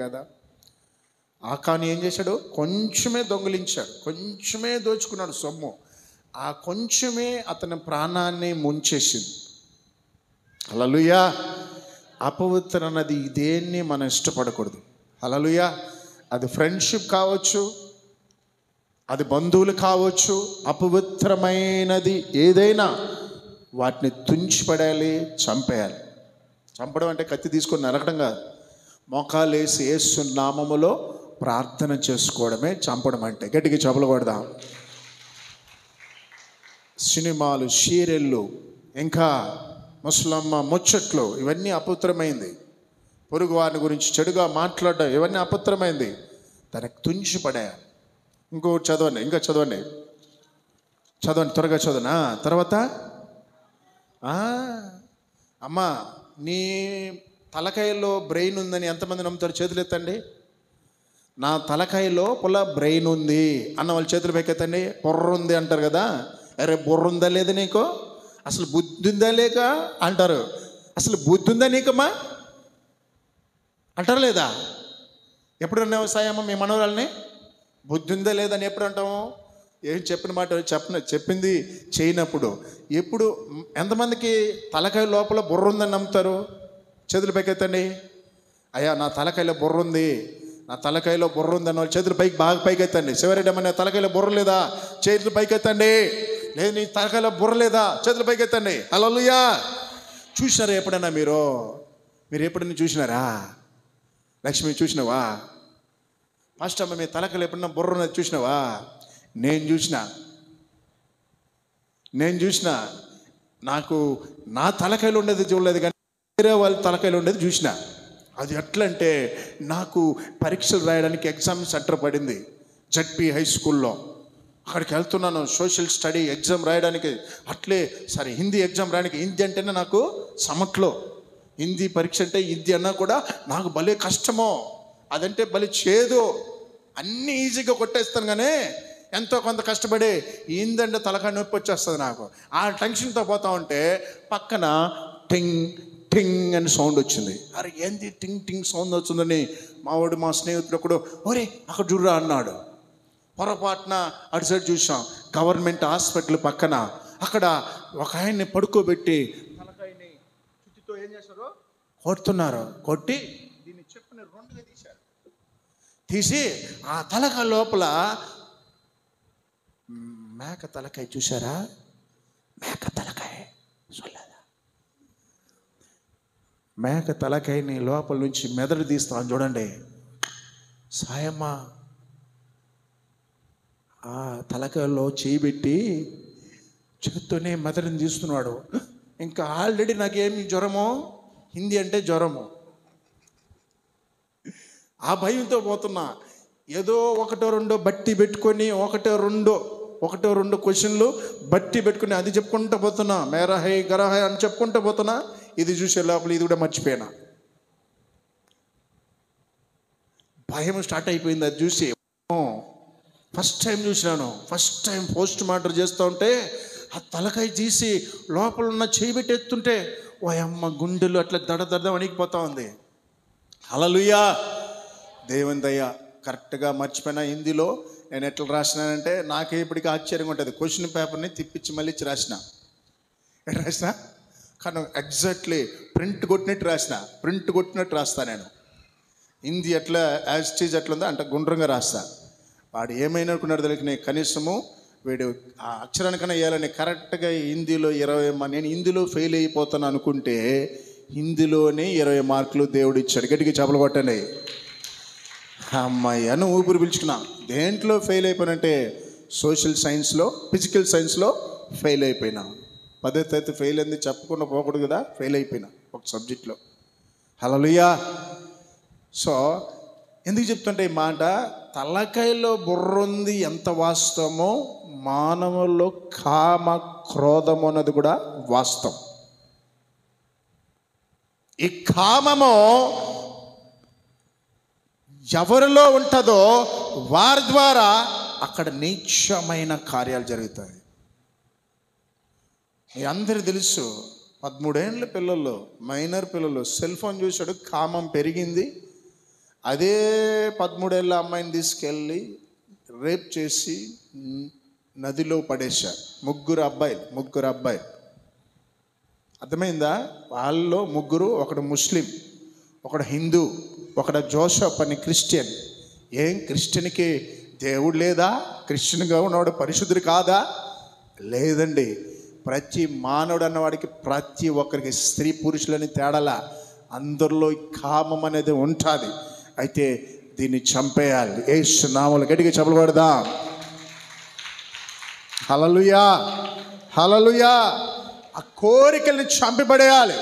కదా. ఆకాను ఏం చేశాడు? కొంచెమే దొంగిలించాడు, కొంచెమే దోచుకున్నాడు సొమ్ము. ఆ కొంచెమే అతని ప్రాణాన్ని ముంచేసింది. హల్లెలూయా. అపవిత్ర అన్నది దేన్ని మనం ఇష్టపడకూడదు. హల్లెలూయా. అది ఫ్రెండ్షిప్ కావచ్చు, అది బంధువులు కావచ్చు, అపవిత్రమైనది ఏదైనా వాటిని తుంచిపడేయాలి, చంపేయాలి. చంపడం అంటే కత్తి తీసుకొని నరకడం కాదు. మోకాలేసి యేసు నామములో ప్రార్థన చేసుకోవడమే చంపడం అంటే. గట్టిగా చెప్పులు కొడదాం. సినిమాలు, సీరియళ్ళు, ఇంకా ముసలమ్మ ముచ్చట్లు, ఇవన్నీ అపవిత్రమైంది. పొరుగు వారిని గురించి చెడుగా మాట్లాడడం, ఇవన్నీ అపవిత్రమైంది. దానికి తుంచిపడేయాలి. ఇంకొకటి చదవండి, ఇంకా చదవండి, త్వరగా చదవనా. తర్వాత అమ్మా, నీ తలకాయలో బ్రెయిన్ ఉందని ఎంతమంది నమ్ముతారు? చేతులు ఎత్తండి. నా తలకాయ లోపల బ్రెయిన్ ఉంది అన్న వాళ్ళు చేతులు పైకెత్తండి. బుర్ర ఉంది అంటారు కదా. అరే బుర్ర ఉందా లేదా నీకు? అసలు బుద్ధి ఉందా లేక అంటారు. అసలు బుద్ధి ఉందా నీకమ్మా అంటారు లేదా? ఎప్పుడు అన్నావు సాయమ్మ మీ మనవరాల్ని? బుద్ధి ఉందా లేదని ఎప్పుడు అంటాము? ఏం చెప్పిన మాట చెప్పింది చేయనప్పుడు. ఎప్పుడు ఎంతమందికి తలకాయ లోపల బుర్ర ఉందని నమ్ముతారు? చేతులు పైకెత్తండి. అయ్యా నా తలకాయలో బుర్ర ఉంది, నా తలకాయలో బుర్ర ఉంది అన్న వాళ్ళు చేతులు బాగా పైకెత్తండి. శివరెడ్డమ్మని తలకాయలో బుర్ర లేదా? చేతులు పైకెత్తండి. లేదు నీ తలకాయలో బుర్ర లేదా? చేతులు పైకెత్తండి. హల్లెలూయా. చూసినారా ఎప్పుడన్నా మీరు ఎప్పుడన్నా చూసినారా? లక్ష్మి చూసినావా? ఫస్ట్ అమ్మ మీ తలకాయలో ఎప్పుడన్నా బుర్ర ఉన్నది చూసినావా? నేను చూసిన. నాకు నా తలకాయలు ఉండేది చూడలేదు, కానీ వేరే వాళ్ళ తలకాయలు ఉండేది చూసిన. అది ఎట్లంటే, నాకు పరీక్షలు రాయడానికి ఎగ్జామ్ సెంటర్ పడింది జడ్పీ హై స్కూల్లో. అక్కడికి వెళ్తున్నాను సోషల్ స్టడీ ఎగ్జామ్ రాయడానికి. అట్లే సరే హిందీ ఎగ్జామ్ రాయడానికి. హిందీ అంటేనే నాకు సమట్లో, హిందీ పరీక్ష అంటే హిందీ అన్నా కూడా నాకు భలే కష్టమో, అదంటే భలే చేదు. అన్నీ ఈజీగా కొట్టేస్తాను, కానీ ఎంతో కొంత కష్టపడి హిందీ అంటే తలకాయ నొప్పి వచ్చేస్తుంది నాకు. ఆ టెన్షన్తో పోతా ఉంటే పక్కన టింగ్ టింగ్ అని సౌండ్ వచ్చింది. అరే ఏంది టింగ్ టింగ్ సౌండ్ వచ్చిందని మా స్నేహితుడు ఒకడు ఒరే అక్కడ చూడరా అన్నాడు. పొరపాటున అటు సైడ్ చూసాం. గవర్నమెంట్ హాస్పిటల్ పక్కన అక్కడ ఒక ఆయన్ని పడుకోబెట్టి తలకాయని చుట్టితో ఏం చేశారు? కొడుతున్నారు. కొట్టి దీన్ని చెప్పుని రెండుగా తీశారు. తీసి ఆ తలకాయ లోపల మేక తలకాయ చూసారా? మేక తలకాయ చూడలేదా? మేక తలకాయని లోపల నుంచి మెదడు తీస్తాను చూడండి. సాయమ్మ ఆ తలకాయలో చేయి పెట్టి చేత్తోనే మెదడుని తీస్తున్నాడు. ఇంకా ఆల్రెడీ నాకేమి జ్వరమో, హిందీ అంటే జ్వరము, ఆ భయంతో పోతున్నా. ఏదో ఒకటో రెండో బట్టి పెట్టుకొని ఒకటో రెండు క్వశ్చన్లు బట్టి పెట్టుకుని అది చెప్పుకుంటూ పోతున్నా. మేరా హై గరా హై అని చెప్పుకుంటూ పోతున్నా. ఇది చూసే లోపల ఇది కూడా మర్చిపోయినా. భయం స్టార్ట్ అయిపోయింది. అది చూసి ఫస్ట్ టైం చూసినాను. ఫస్ట్ టైం పోస్ట్ మార్టం చేస్తూ ఉంటే ఆ తలకాయ తీసి లోపల ఉన్న చేయి పెట్టి ఎత్తుంటే ఓ అమ్మ గుండెలు అట్లా దడ వణికిపోతా ఉంది. హల్లెలూయా. దేవుని దయ. కరెక్ట్గా మర్చిపోయినా. హిందీలో నేను ఎట్లా రాసినానంటే నాకే ఇప్పటికీ ఆశ్చర్యంగా ఉంటుంది. క్వశ్చన్ పేపర్ని తిప్పించి మళ్ళీ ఇచ్చి రాసిన. కానీ ఎగ్జాక్ట్లీ ప్రింట్ కొట్టినట్టు రాస్తా నేను. హిందీ ఎట్లా యాజ్ టీజ్ ఎట్లా ఉందో అంటే గుండ్రంగా రాస్తా. వాడు ఏమైనా అనుకున్నాడు తెలియక కనీసము వీడు ఆ అక్షరానికన్నా వేయాలని కరెక్ట్గా హిందీలో 20 నేను హిందీలో ఫెయిల్ అయిపోతాను అనుకుంటే హిందీలోనే 20 మార్కులు దేవుడు ఇచ్చాడు. గట్టిగా చపలు కొట్టండి. అమ్మాయి అని ఊపిరి పిలుచుకున్నా. దేంట్లో ఫెయిల్ అయిపోయినంటే సోషల్ సైన్స్లో, ఫిజికల్ సైన్స్లో ఫెయిల్ అయిపోయినా. 10వ తరగతి ఫెయిల్ అయింది చెప్పకుండా పోకూడదు కదా, ఫెయిల్ అయిపోయినా ఒక సబ్జెక్ట్లో. హల్లెలూయా. సో ఎందుకు చెప్తుంటే ఈ మాట, తలకాయలో బుర్ర ఉంది ఎంత వాస్తవమో మానవుల్లో కామ క్రోధము అన్నది కూడా వాస్తవం. ఈ కామము ఎవరిలో ఉంటుందో వారి ద్వారా అక్కడ నీచమైన కార్యాలు జరుగుతాయి. మీ అందరూ తెలుసు, 13 ఏళ్ళ పిల్లలు, మైనర్ పిల్లలు సెల్ ఫోన్ చూశాడు, కామం పెరిగింది. అదే 13 ఏళ్ళ అమ్మాయిని తీసుకెళ్ళి రేప్ చేసి నదిలో పడేశారు. ముగ్గురు అబ్బాయిలు. అర్థమైందా? వాళ్ళలో ముగ్గురు, ఒకడు ముస్లిం, ఒకడు హిందూ, ఒకడు జోసఫ్ అని క్రిస్టియన్. ఏం క్రిస్టియన్కి దేవుడు లేదా? క్రిస్టియన్గా ఉన్నవాడు పరిశుద్ధుడు కాదా? లేదండి. ప్రతి మానవుడు అన్నవాడికి ప్రతి ఒక్కరికి స్త్రీ పురుషులని తేడాల అందరిలో కామం అనేది ఉంటుంది. అయితే దీన్ని చంపేయాలి. యేసు నామములో గట్టిగా చప్పలు కొడదాం. హల్లెలూయా, హల్లెలూయా. ఆ కోరికల్ని చంపిపడేయాలి.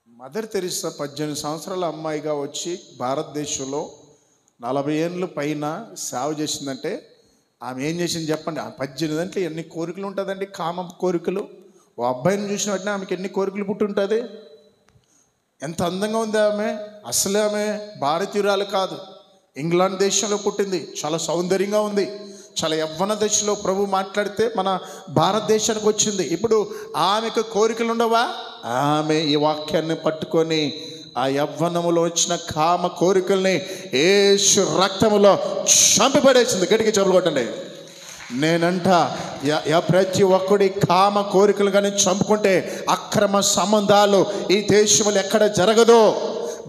మదర్ తెరిసా 18 సంవత్సరాల అమ్మాయిగా వచ్చి భారతదేశంలో 40 ఏళ్ళ పైన సేవ చేసిందంటే ఆమె ఏం చేసింది చెప్పండి? 18 అంటే ఎన్ని కోరికలు ఉంటుందండి? కామ కోరికలు. ఓ అబ్బాయిని చూసిన వెంటనే ఆమెకి ఎన్ని కోరికలు పుట్టుంటుంది? ఎంత అందంగా ఉంది ఆమె! అసలు ఆమె భారతీయురాలు కాదు, ఇంగ్లాండ్ దేశంలో పుట్టింది. చాలా సౌందర్యంగా ఉంది. చాలా యవ్వన దశలో ప్రభు మాట్లాడితే మన భారతదేశానికి వచ్చింది. ఇప్పుడు ఆమెకు కోరికలు ఉండవా? ఆమె ఈ వాక్యాన్ని పట్టుకొని ఆ యవ్వనములో వచ్చిన కామ కోరికల్ని యేసు రక్తములో చంపిపడేసింది. గట్టిగా చప్పలు కొట్టండి. నేనంట ప్రతి ఒక్కడి కామ కోరికలు కానీ చంపుకుంటే అక్రమ సంబంధాలు ఈ దేశంలో ఎక్కడ జరగదో.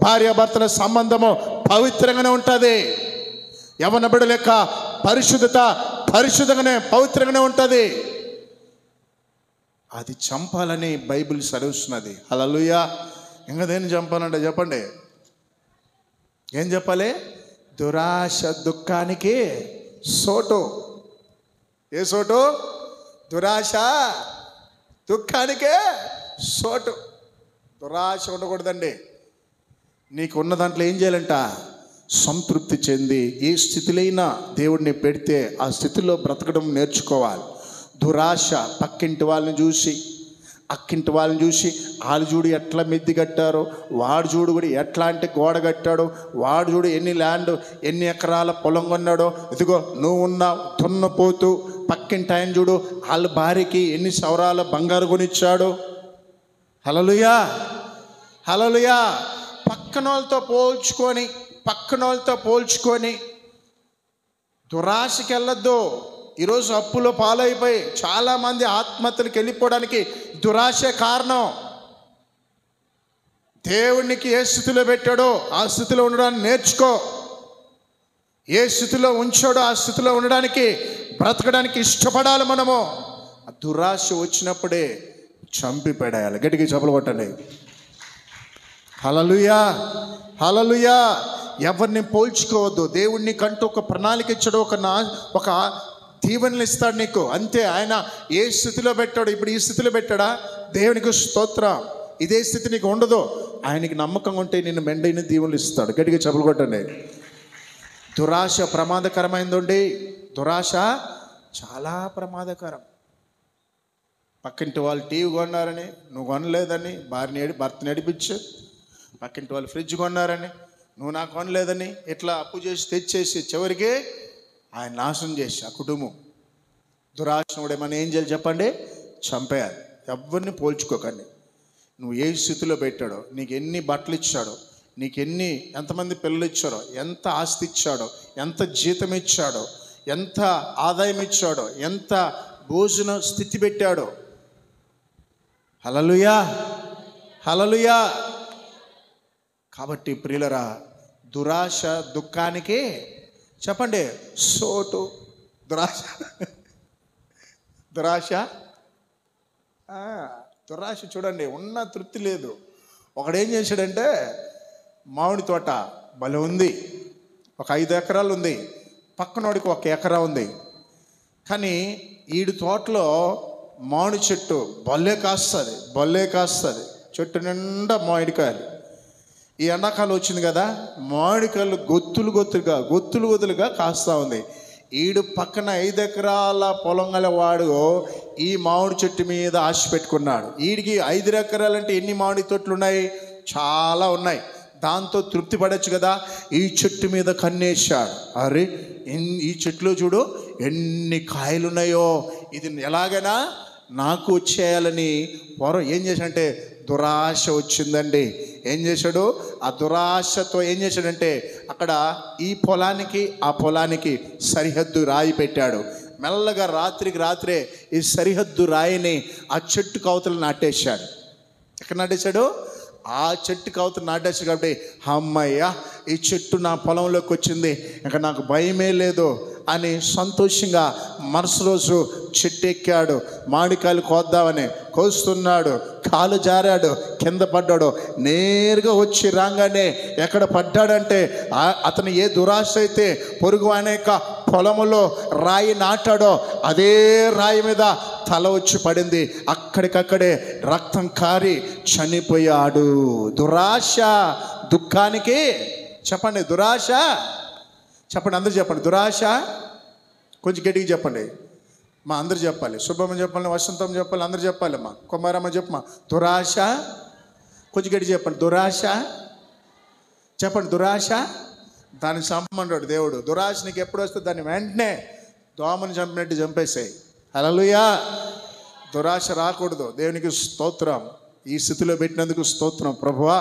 భార్యాభర్తల సంబంధము పవిత్రంగానే ఉంటుంది. యవ్వన బిడ్డల యొక్క పరిశుద్ధంగానే పవిత్రంగానే ఉంటుంది. అది చంపాలని బైబిల్ సెలవుస్తున్నది. హల్లెలూయా. ఇంకా దేన్ని చంపాలంటే చెప్పండి? ఏం చెప్పాలి? దురాశ దుఃఖానికి సోటు. ఏ సోటు? దురాశ దుఃఖానికే సోటు. దురాశ ఉండకూడదండి. నీకు ఉన్న దాంట్లో ఏం చేయాలంట? సంతృప్తి చెంది ఏ స్థితిలైనా దేవుడిని పెడితే ఆ స్థితిలో బ్రతకడం నేర్చుకోవాలి. దురాశ పక్కింటి వాళ్ళని చూసి, అక్కింటి వాళ్ళని చూసి, వాళ్ళు చూడు ఎట్లా మిద్ది కట్టారో, వాడు చూడు కూడా ఎట్లాంటి గోడ కట్టాడో, వాడు చూడు ఎన్ని ఎకరాల పొలం కొన్నాడో, ఇదిగో నువ్వు ఉన్నావు దున్నపోతూ. పక్కింటి ఆయన చూడు వాళ్ళ భార్యకి ఎన్ని సవరాల బంగారు కొనిచ్చాడు. హల్లెలూయా, హల్లెలూయా. పక్కన వాళ్ళతో పోల్చుకొని దురాశకి వెళ్ళొద్దు. ఈరోజు అప్పులో పాలైపోయి చాలామంది ఆత్మహత్యలకు వెళ్ళిపోవడానికి దురాశే కారణం. దేవునికి ఏ స్థితిలో పెట్టాడో ఆ స్థితిలో ఉండడానికి నేర్చుకో. ఏ స్థితిలో ఉంచాడో ఆ స్థితిలో ఉండడానికి, బ్రతకడానికి ఇష్టపడాలి మనము. ఆ దురాశ వచ్చినప్పుడే చంపి పడేయాలి. గట్టిగా చప్పలు కొట్టండి. హల్లెలూయా, హల్లెలూయా. ఎవరిని పోల్చుకోవద్దు. దేవుడిని కంటూ ఒక ప్రణాళిక ఇచ్చాడు, ఒక దీవెనలు ఇస్తాడు నీకు. అంతే. ఆయన ఏ స్థితిలో పెట్టాడు, ఇప్పుడు ఈ స్థితిలో పెట్టాడా? దేవునికి స్తోత్రం. ఇదే స్థితి నీకు ఉండదు. ఆయనకి నమ్మకంగా ఉంటే నిన్ను మెండైన దీవెనలు ఇస్తాడు. గట్టిగా చెప్పులు కొట్టండి. దురాశ ప్రమాదకరమైందండి. దురాశ చాలా ప్రమాదకరం. పక్కింటి వాళ్ళు టీవీ కొన్నారని నువ్వు కొనలేదని భర్తని నడిపించు. పక్కింటి వాళ్ళు ఫ్రిడ్జ్ కొన్నారని నువ్వు నాకు కొనలేదని ఇట్లా అప్పు చేసి తెచ్చేసి చివరికి ఆయన నాశనం చేసి ఆ కుటుంబం. దురాశనుడు ఏమన్నా ఏం చేయాలి చెప్పండి? చంపేయాలి. ఎవరిని పోల్చుకోకండి. నువ్వు ఏ స్థితిలో పెట్టాడో, నీకు ఎన్ని బట్టలు ఇచ్చాడో, నీకు ఎంతమంది పిల్లలు ఇచ్చాడో, ఎంత ఆస్తి ఇచ్చాడో, ఎంత జీతం ఇచ్చాడో, ఎంత ఆదాయం ఇచ్చాడో, ఎంత భోజన స్థితి పెట్టాడో. హల్లెలూయా, హల్లెలూయా. కాబట్టి ప్రియులరా, దురాశ దుఃఖానికి చెప్పండి సోటు. దురాశ చూడండి, ఉన్న తృప్తి లేదు. ఒకడేం చేశాడంటే, మామిడి తోట భలే ఉంది, ఒక 5 ఎకరాలు ఉంది, పక్కనోడికి 1 ఎకరా ఉంది. కానీ ఈడు తోటలో మామిడి చెట్టు భలే కాస్తుంది. చెట్టు నిండా మామిడికాయలు. ఈ ఎండాకాలం వచ్చింది కదా, మామిడికాయలు గొత్తులుగా కాస్తూ ఉంది. ఈడు పక్కన 5 ఎకరాల పొలం గల వాడు ఈ మామిడి చెట్టు మీద ఆశ పెట్టుకున్నాడు. వీడికి 5 ఎకరాలంటే ఎన్ని మామిడి తోటలు ఉన్నాయి? చాలా ఉన్నాయి. దాంతో తృప్తి పడవచ్చు కదా. ఈ చెట్టు మీద కన్నేశాడు. అరే ఈ చెట్టులో చూడు ఎన్ని కాయలు ఉన్నాయో, ఇది ఎలాగైనా నాకు వచ్చేయాలని ఏం చేశాడంటే దురాశ వచ్చిందండి. ఏం చేశాడు? ఆ దురాశతో ఏం చేశాడంటే అక్కడ ఈ పొలానికి ఆ పొలానికి సరిహద్దు రాయి పెట్టాడు. మెల్లగా రాత్రికి రాత్రే ఈ సరిహద్దు రాయిని ఆ చెట్టుకు అవతల నాటేశాడు. ఎక్కడ నాటేశాడు? ఆ చెట్టుకు అవతల నాటేశాడు. కాబట్టి అమ్మయ్య, ఈ చెట్టు నా పొలంలోకి వచ్చింది, ఇంకా నాకు భయమే లేదు అని సంతోషంగా మరుసటి రోజు చెట్టు ఎక్కాడు. మామిడికాయలు కోద్దామని కోస్తున్నాడు, కాలు జారాడు, కింద పడ్డాడు. నేరుగా వచ్చి రాగానే ఎక్కడ పడ్డాడంటే అతను ఏ దురాశ అయితే పొరుగు అనేక పొలములో రాయి నాటాడో అదే రాయి మీద తల వచ్చి పడింది. అక్కడికక్కడే రక్తం కారి చనిపోయాడు. దురాశ దుఃఖానికి చెప్పండి, దురాశ చెప్పండి, అందరూ చెప్పండి. దురాశ కొంచెం గట్టిగా చెప్పండి. మా అందరూ చెప్పాలి. శుభమ్మ చెప్పాలి, వసంతం చెప్పాలి, అందరూ చెప్పాలి. మా కుమారమ్మ చెప్పమా. దురాశ కొంచెం గట్టిగా చెప్పండి. దురాశ చెప్పండి. దురాశ దాన్ని చంపమన్నాడు దేవుడు. దురాశ నీకు ఎప్పుడు వస్తే దాన్ని వెంటనే దోమని చంపినట్టు చంపేసాయి. హల్లెలూయా. దురాశ రాకూడదు. దేవునికి స్తోత్రం. ఈ స్థితిలో పెట్టినందుకు స్తోత్రం. ప్రభువా,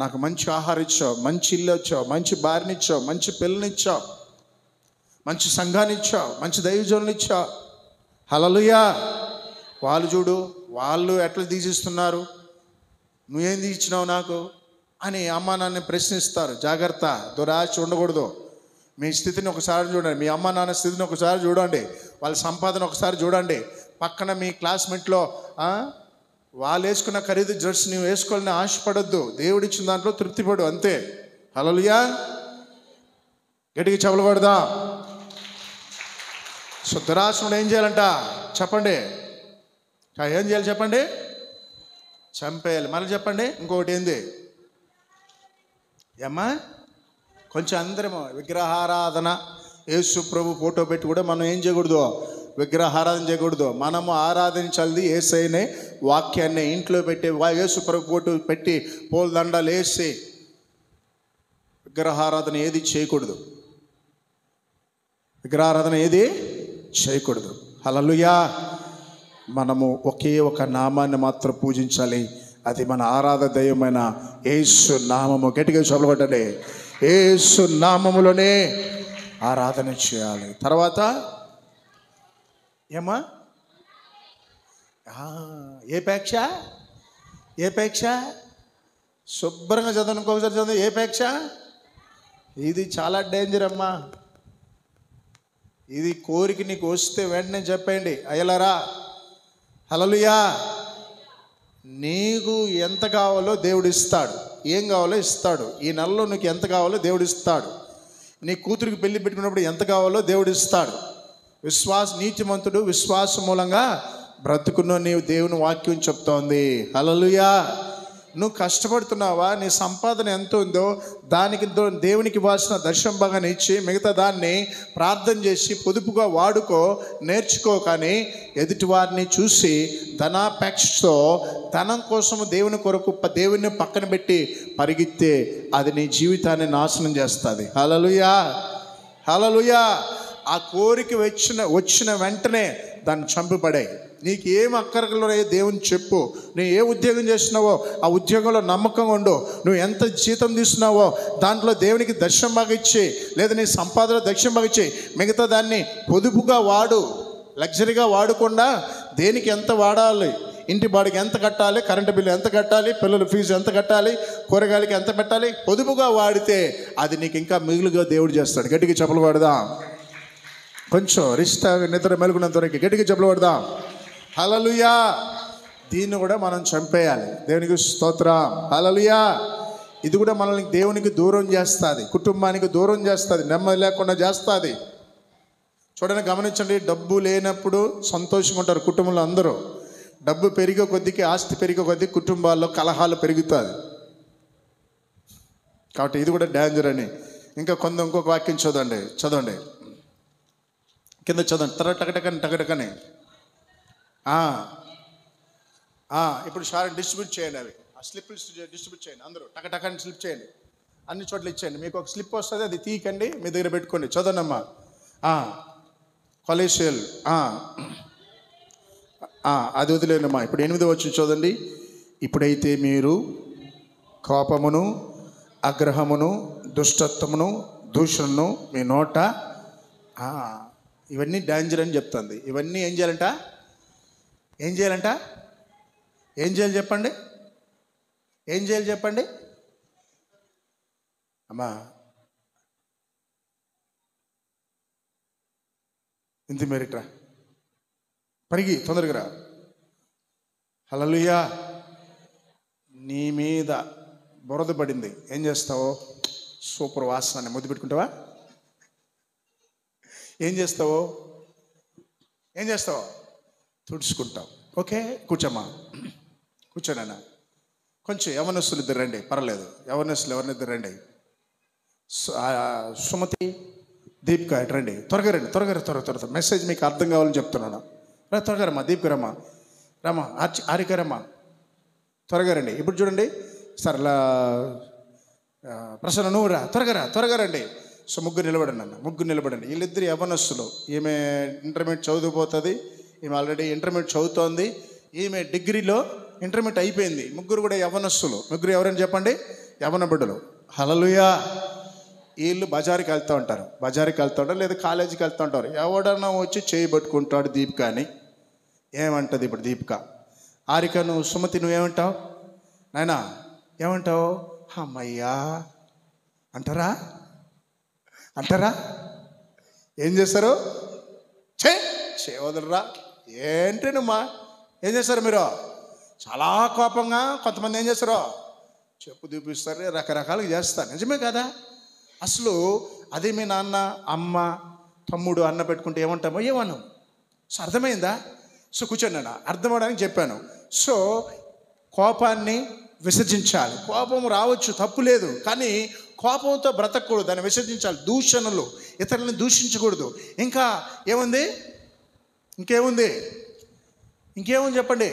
నాకు మంచి ఆహారం ఇచ్చావు, మంచి ఇల్లు ఇచ్చావు, మంచి భార్యని ఇచ్చావు, మంచి పిల్లనిచ్చావు, మంచి సంఘాన్ని ఇచ్చావు, మంచి దైవజనులు ఇచ్చావు. హల్లెలూయా. వాళ్ళు చూడు, వాళ్ళు ఎట్లా తీసిస్తున్నారు, నువ్వేం తీసినావు నాకు అని అమ్మ నాన్న ప్రశ్నిస్తారు. జాగ్రత్త, దురాశ ఉండకూడదు. మీ స్థితిని ఒకసారి చూడండి, మీ అమ్మ నాన్న స్థితిని ఒకసారి చూడండి, వాళ్ళ సంపాదన ఒకసారి చూడండి. పక్కన మీ క్లాస్మేట్లో వాళ్ళు వేసుకున్న ఖరీదు డ్రెస్ నువ్వు వేసుకోవాలని ఆశపడద్దు. దేవుడిచ్చిన దాంట్లో తృప్తిపడు, అంతే. హల్లెలూయా. గట్టిగా చెప్పకూడదా? సో దురాశను ఏం చేయాలంట చెప్పండి. ఏం చేయాలి చెప్పండి? చంపేయాలి. మళ్ళీ చెప్పండి. ఇంకొకటి ఏంది ఏమ్మా? కొంచెం అందరము విగ్రహారాధన, యేసు ప్రభు ఫోటో పెట్టి కూడా మనం ఏం చేయకూడదు? విగ్రహారాధన చేయకూడదు. మనము ఆరాధించాలి యేసయ్యనే, వాక్యాన్ని ఇంట్లో పెట్టి యేసు ప్రభు ఫోటో పెట్టి పూలదండలు వేసి విగ్రహారాధన ఏది చేయకూడదు. విగ్రహారాధన ఏది చేయకూడదు. హల్లెలూయా. మనము ఒకే ఒక నామాన్ని మాత్రం పూజించాలి. అది మన ఆరాధన దైవమైన యేసు నామము. గట్టిగా చదవబడ్డది. యేసు నామములోనే ఆరాధన చేయాలి. తర్వాత ఏమా? ఏ పేక్ష? ఏ పేక్ష? శుభ్రంగా చదవను. ఇంకొకసారి చదవ. ఏ పేక్ష? ఇది చాలా డేంజర్ అమ్మా. ఇది కోరిక నీకు వస్తే వెంటనే చెప్పండి, అయ్యలారా. హల్లెలూయా. నీకు ఎంత కావాలో దేవుడు ఇస్తాడు. ఏం కావాలో ఇస్తాడు. ఈ నెలలో నీకు ఎంత కావాలో దేవుడు ఇస్తాడు. నీ కూతురికి పెళ్లి పెట్టుకున్నప్పుడు ఎంత కావాలో దేవుడు ఇస్తాడు. నీతిమంతుడు విశ్వాసం మూలంగా బ్రతుకున్న నీవు దేవుని వాక్యం చెప్తోంది. హల్లెలూయా. నువ్వు కష్టపడుతున్నావా? నీ సంపాదన ఎంత ఉందో దానికి దేవునికి ఇవ్వాల్సిన దర్శనం భాగాన్ని ఇచ్చి మిగతా దాన్ని ప్రార్థన చేసి పొదుపుగా వాడుకో, నేర్చుకో. కానీ ఎదుటివారిని చూసి ధనాపేక్షతో ధనం కోసం దేవుని కొరకు దేవుని పక్కన పెట్టి పరిగెత్తే అది నీ జీవితాన్ని నాశనం చేస్తుంది. హల్లెలూయా. హల్లెలూయా. ఆ కోరిక వచ్చిన వెంటనే దాన్ని చంపిపడాయి. నీకు ఏం అక్కరలో దేవుని చెప్పు. నువ్వు ఏ ఉద్యోగం చేస్తున్నావో ఆ ఉద్యోగంలో నమ్మకంగా ఉండు. నువ్వు ఎంత జీతం తీస్తున్నావో దాంట్లో దేవునికి దర్శనం బాగా ఇచ్చి, లేదా నీ సంపాదన దర్శనం బాగా ఇచ్చి మిగతా దాన్ని పొదుపుగా వాడు. లగ్జరీగా వాడకుండా దేనికి ఎంత వాడాలి, ఇంటి బాడికి ఎంత కట్టాలి, కరెంటు బిల్లు ఎంత కట్టాలి, పిల్లల ఫీజు ఎంత కట్టాలి, కూరగాయలకి ఎంత పెట్టాలి, పొదుపుగా వాడితే అది నీకు ఇంకా మిగులుగా దేవుడు చేస్తాడు. గట్టిగా చెప్పులు పడదాం. కొంచెం నిద్ర మెలుగున్నంత వరకు గట్టిగా చెప్పులు పడదాం. హల్లెలూయా. దీన్ని కూడా మనం చంపేయాలి. దేవునికి స్తోత్రం. హల్లెలూయా. ఇది కూడా మనల్ని దేవునికి దూరం చేస్తుంది, కుటుంబానికి దూరం చేస్తుంది, నెమ్మది లేకుండా చేస్తుంది. చూడండి, గమనించండి. డబ్బు లేనప్పుడు సంతోషంగా ఉంటారు కుటుంబంలో అందరూ. డబ్బు పెరిగే కొద్దికి, ఆస్తి పెరిగే కొద్దికి కుటుంబాల్లో కలహాలు పెరుగుతుంది. కాబట్టి ఇది కూడా డేంజర్ అని. ఇంకొక వాక్యం చదవండి కింద చదవండి. టకటకని ఇప్పుడు షార్ డిస్ట్రిబ్యూట్ చేయండి. అవి ఆ స్లిప్ డిస్ట్రిబ్యూట్ చేయండి. అందరూ టకటకని స్లిప్ చేయండి. అన్ని చోట్ల ఇచ్చేయండి. మీకు ఒక స్లిప్ వస్తుంది, అది తీయకండి, మీ దగ్గర పెట్టుకోండి. చదవనమ్మా. కొలెషియల్ అది వదిలేనమ్మా. ఇప్పుడు 8వ వచనం చూడండి. ఇప్పుడైతే మీరు కోపమును, ఆగ్రహమును, దుష్టత్వమును, దూషణను మీ నోట. ఇవన్నీ డేంజర్ అని చెప్తుంది. ఇవన్నీ ఏం చేయాలంట? ఏం చేయాలంట? ఏం చేయాలి చెప్పండి? ఏం చేయాలి చెప్పండి అమ్మా? ఇంత మెరిట్రా, పరిగి తొందరగా రా. హల్లెలూయా. నీ మీద బురద పడింది, ఏం చేస్తావు? సూపర్ వాసన ముద్దు పెట్టుకుంటావా? ఏం చేస్తావు? ఏం చేస్తావు? తుడుచుకుంటావు. ఓకే, కూర్చోమ్మా, కూర్చోనన్నా. కొంచెం యవనస్తులు ఇద్దరు రండి, పర్వాలేదు. యవనస్తులు ఎవరినిద్దరు రండి. సుమతి, దీపిక ఇటు రండి, త్వరగా రండి, త్వరగా. మెసేజ్ మీకు అర్థం కావాలని చెప్తున్నాను. త్వరగా రమ్మా, దీపిక రమ్మా, రమ్మా, ఆరిక రమ్మా, త్వరగా రండి. ఇప్పుడు చూడండి సార్, ప్రసన్న నువ్వు రా, త్వరగా రండి. సో ముగ్గురు నిలబడండి. వీళ్ళిద్దరు యవనస్తులు. ఈమె ఇంటర్మీడియట్ చదువుపోతుంది, ఈమె ఆల్రెడీ ఇంటర్మీడియట్ చదువుతోంది, ఈమె డిగ్రీలో ఇంటర్మీడియట్ అయిపోయింది. ముగ్గురు కూడా యవనస్తులు. ముగ్గురు ఎవరైనా చెప్పండి? యవన బిడ్డలు. హల్లెలూయా. వీళ్ళు బజారుకి వెళ్తూ ఉంటారు, లేదా కాలేజీకి వెళ్తూ ఉంటారు. ఎవడన్నా వచ్చి చేయబట్టుకుంటాడు దీపిక అని. ఏమంటుంది ఇప్పుడు దీపిక? ఆరిక, నువ్వు సుమతి నువ్వేమంటావు? నాయనా ఏమంటావు? అమ్మయ్యా అంటారా? ఏం చేస్తారు? వదలరా. ఏంటేనమ్మా ఏం చేస్తారు మీరు? చాలా కోపంగా కొంతమంది ఏం చేస్తారో చెప్పు చూపిస్తారు, రకరకాలుగా చేస్తారు. నిజమే కదా? అసలు అదే మీ నాన్న, అమ్మ, తమ్ముడు, అన్న పెట్టుకుంటే ఏమంటామో ఏమన్నాం. సో అర్థమైందా? సో కూర్చోండి అన్న, అర్థం అవడానికి చెప్పాను. సో కోపాన్ని విసర్జించాలి. కోపం రావచ్చు, తప్పు లేదు, కానీ కోపంతో బ్రతకూడదు, దాన్ని విసర్జించాలి. దూషణలు, ఇతరులను దూషించకూడదు. ఇంకా ఏముంది? ఇంకేముంది చెప్పండి?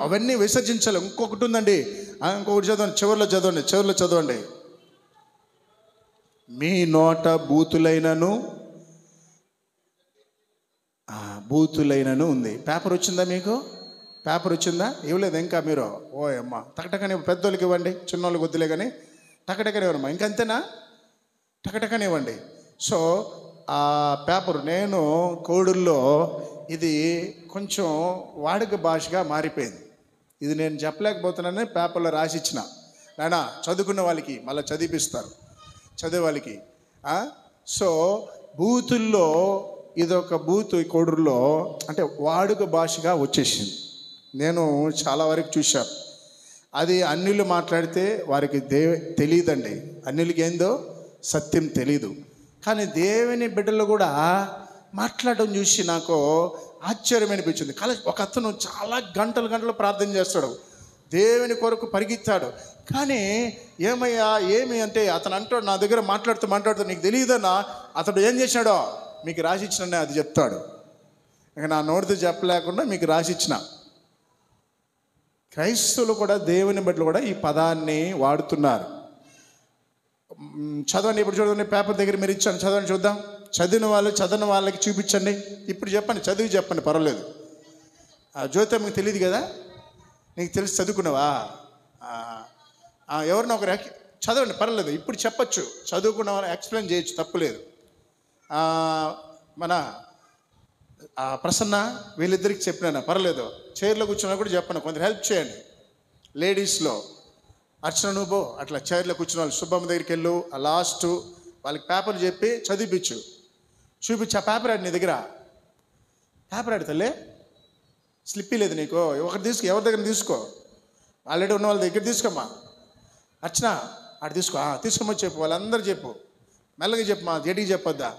అవన్నీ విసర్జించాలి. ఇంకొకటి ఉందండి, ఇంకొకటి చదవండి, చివరిలో చదవండి. మీ నోట బూతులైనను ఉంది. పేపర్ వచ్చిందా మీకు? ఇవ్వలేదు ఇంకా మీరు? ఓ అమ్మ, టకటకని పెద్దోళ్ళకి ఇవ్వండి, చిన్నోళ్ళకి వద్దులే కానీ టకటకని ఇవ్వమ్మా. ఇంకంతేనా? టకటకని ఇవ్వండి. సో ఆ పేపర్, నేను కోడుల్లో ఇది కొంచెం వాడుక భాషగా మారిపోయింది. ఇది నేను చెప్పలేకపోతున్నానని పేపర్లో రాసి ఇచ్చిన. నాయనా చదువుకున్న వాళ్ళకి మళ్ళీ చదివిపిస్తారు, చదివే వాళ్ళకి. సో బూతుల్లో ఇదొక బూతు ఈ కోడుల్లో, అంటే వాడుక భాషగా వచ్చేసింది. నేను చాలా వరకు చూశాను. అది అన్యులు మాట్లాడితే వారికి తెలియదండి. అన్యులకి ఏందో సత్యం తెలీదు. కానీ దేవుని బిడ్డలు కూడా మాట్లాడడం చూసి నాకు ఆశ్చర్యం అనిపించింది. ఒక అతను చాలా గంటలు ప్రార్థన చేస్తాడు, దేవుని కొరకు పరిగెత్తాడు. కానీ ఏమి అంటే అతను అంటాడు, నా దగ్గర మాట్లాడుతూ నీకు తెలియదన్నా, అతడు ఏం చేశాడో మీకు రాసిచ్చిననే అది చెప్తాడు. ఇక నా నోటితో చెప్పలేకుండా మీకు రాసిచ్చిన. క్రైస్తవులు కూడా, దేవుని బిడ్డలు కూడా ఈ పదాన్ని వాడుతున్నారు. చదవండి, ఇప్పుడు చూడండి, పేపర్ దగ్గర మీరు ఇచ్చాను, చదవండి చూద్దాం. చదివిన వాళ్ళకి చూపించండి. ఇప్పుడు చెప్పండి, పర్వాలేదు. జ్యోతి మీకు తెలియదు కదా, నీకు తెలిసి చదువుకున్నావా? ఎవరినో ఒకరు చదవండి, పర్వాలేదు. ఇప్పుడు చెప్పచ్చు, చదువుకున్న వాళ్ళు ఎక్స్ప్లెయిన్ చేయొచ్చు, తప్పులేదు. మన ప్రసన్న వీళ్ళిద్దరికి చెప్పినా పర్వాలేదు, చైర్లో కూర్చున్నా కూడా చెప్పను, కొంచెం హెల్ప్ చేయండి. లేడీస్లో అర్చన నువ్వు అట్లా చైర్లో కూర్చున్న వాళ్ళు సుబ్బమ్మ దగ్గరికి వెళ్ళు, ఆ లాస్ట్ వాళ్ళకి పేపర్ చెప్పి చదివించు, చూపించు. ఆ పేపర్ ఆడి నీ దగ్గర పేపర్ ఆడితేలే స్లిప్పీ లేదు నీకు, ఎవరి దగ్గర తీసుకో, ఆల్రెడీ ఉన్న వాళ్ళ దగ్గర తీసుకోమ్మా. అర్చన ఆడ తీసుకోమని చెప్పు, వాళ్ళందరూ చెప్పు, మెల్లగా చెప్పు, మా గట్టిగా చెప్పొద్దా.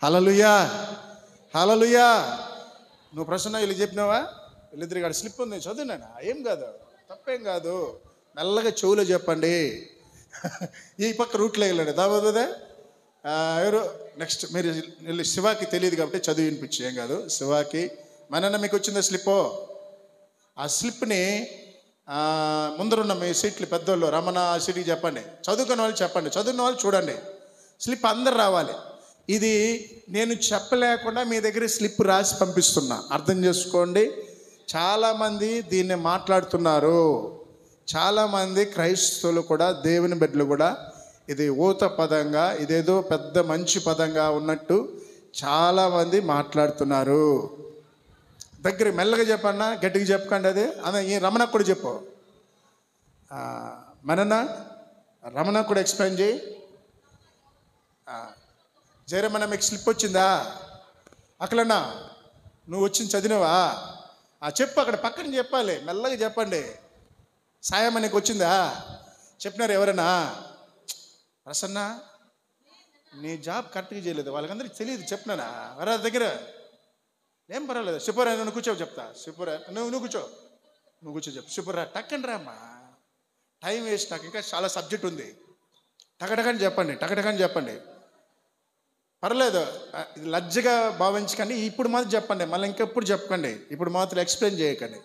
హల్లెలూయా. నువ్వు ప్రసన్న వీళ్ళకి చెప్పినావా? వీళ్ళిద్దరికి ఆడ స్లిప్ ఉంది, చదువునా, ఏం కాదు, తప్పేం కాదు, మెల్లగా చెవులో చెప్పండి. ఈ పక్క రూట్లో వెళ్ళండి, దాబోదే. ఎవరు నెక్స్ట్? మీరు శివాకి తెలియదు కాబట్టి చదువు వినిపించి, ఏం కాదు. శివాకి మనన్న మీకు వచ్చిందా స్లిప్పో? ఆ స్లిప్ని ముందరున్న మీ సీట్లు పెద్దోళ్ళు, రమణ సీట్కి చెప్పండి. చదువుకున్న వాళ్ళు చెప్పండి, చదువుకున్న వాళ్ళు చూడండి. స్లిప్ అందరు రావాలి. ఇది నేను చెప్పలేకుండా మీ దగ్గర స్లిప్ రాసి పంపిస్తున్నా, అర్థం చేసుకోండి. చాలామంది దీన్ని మాట్లాడుతున్నారు. చాలామంది క్రైస్తవులు కూడా దేవుని బిడ్డలు కూడా ఇది ఊత పదంగా, ఇదేదో పెద్ద మంచి పదంగా ఉన్నట్టు చాలామంది మాట్లాడుతున్నారు. దగ్గర మెల్లగా చెప్పన్నా, గట్టిగా చెప్పకండి. అది అదే ఈ రమణకు కూడా చెప్పు. రమణ కూడా ఎక్స్ప్లెయిన్ చేయి. జయరమణ మీకు స్లిప్ వచ్చిందా? అక్కలన్నా నువ్వు వచ్చింది చదివినవా? చెప్పు, అక్కడ పక్కన చెప్పాలి, మెల్లగా చెప్పండి. సాయమ్మ నీకు వచ్చిందా? చెప్పినారు ఎవరన్నా? ప్రసన్న నీ జాబ్ కరెక్ట్గా చేయలేదు, వాళ్ళకందరికీ తెలియదు. చెప్పినానా వరా దగ్గర? ఏం పర్వాలేదు. సూపరా, నువ్వు కూర్చో చెప్తా. సూపరా, నువ్వు కూర్చో చెప్పు. సూపరా, టక్కని రామ్మా, టైం వేస్ట్. నాకు ఇంకా చాలా సబ్జెక్ట్ ఉంది. టకటకని చెప్పండి. పర్లేదు, ఇది లజ్జగా భావించకండి. ఇప్పుడు మాత్రం చెప్పండి, మళ్ళీ ఇంకెప్పుడు చెప్పకండి. ఇప్పుడు మాత్రం ఎక్స్ప్లెయిన్ చేయకండి.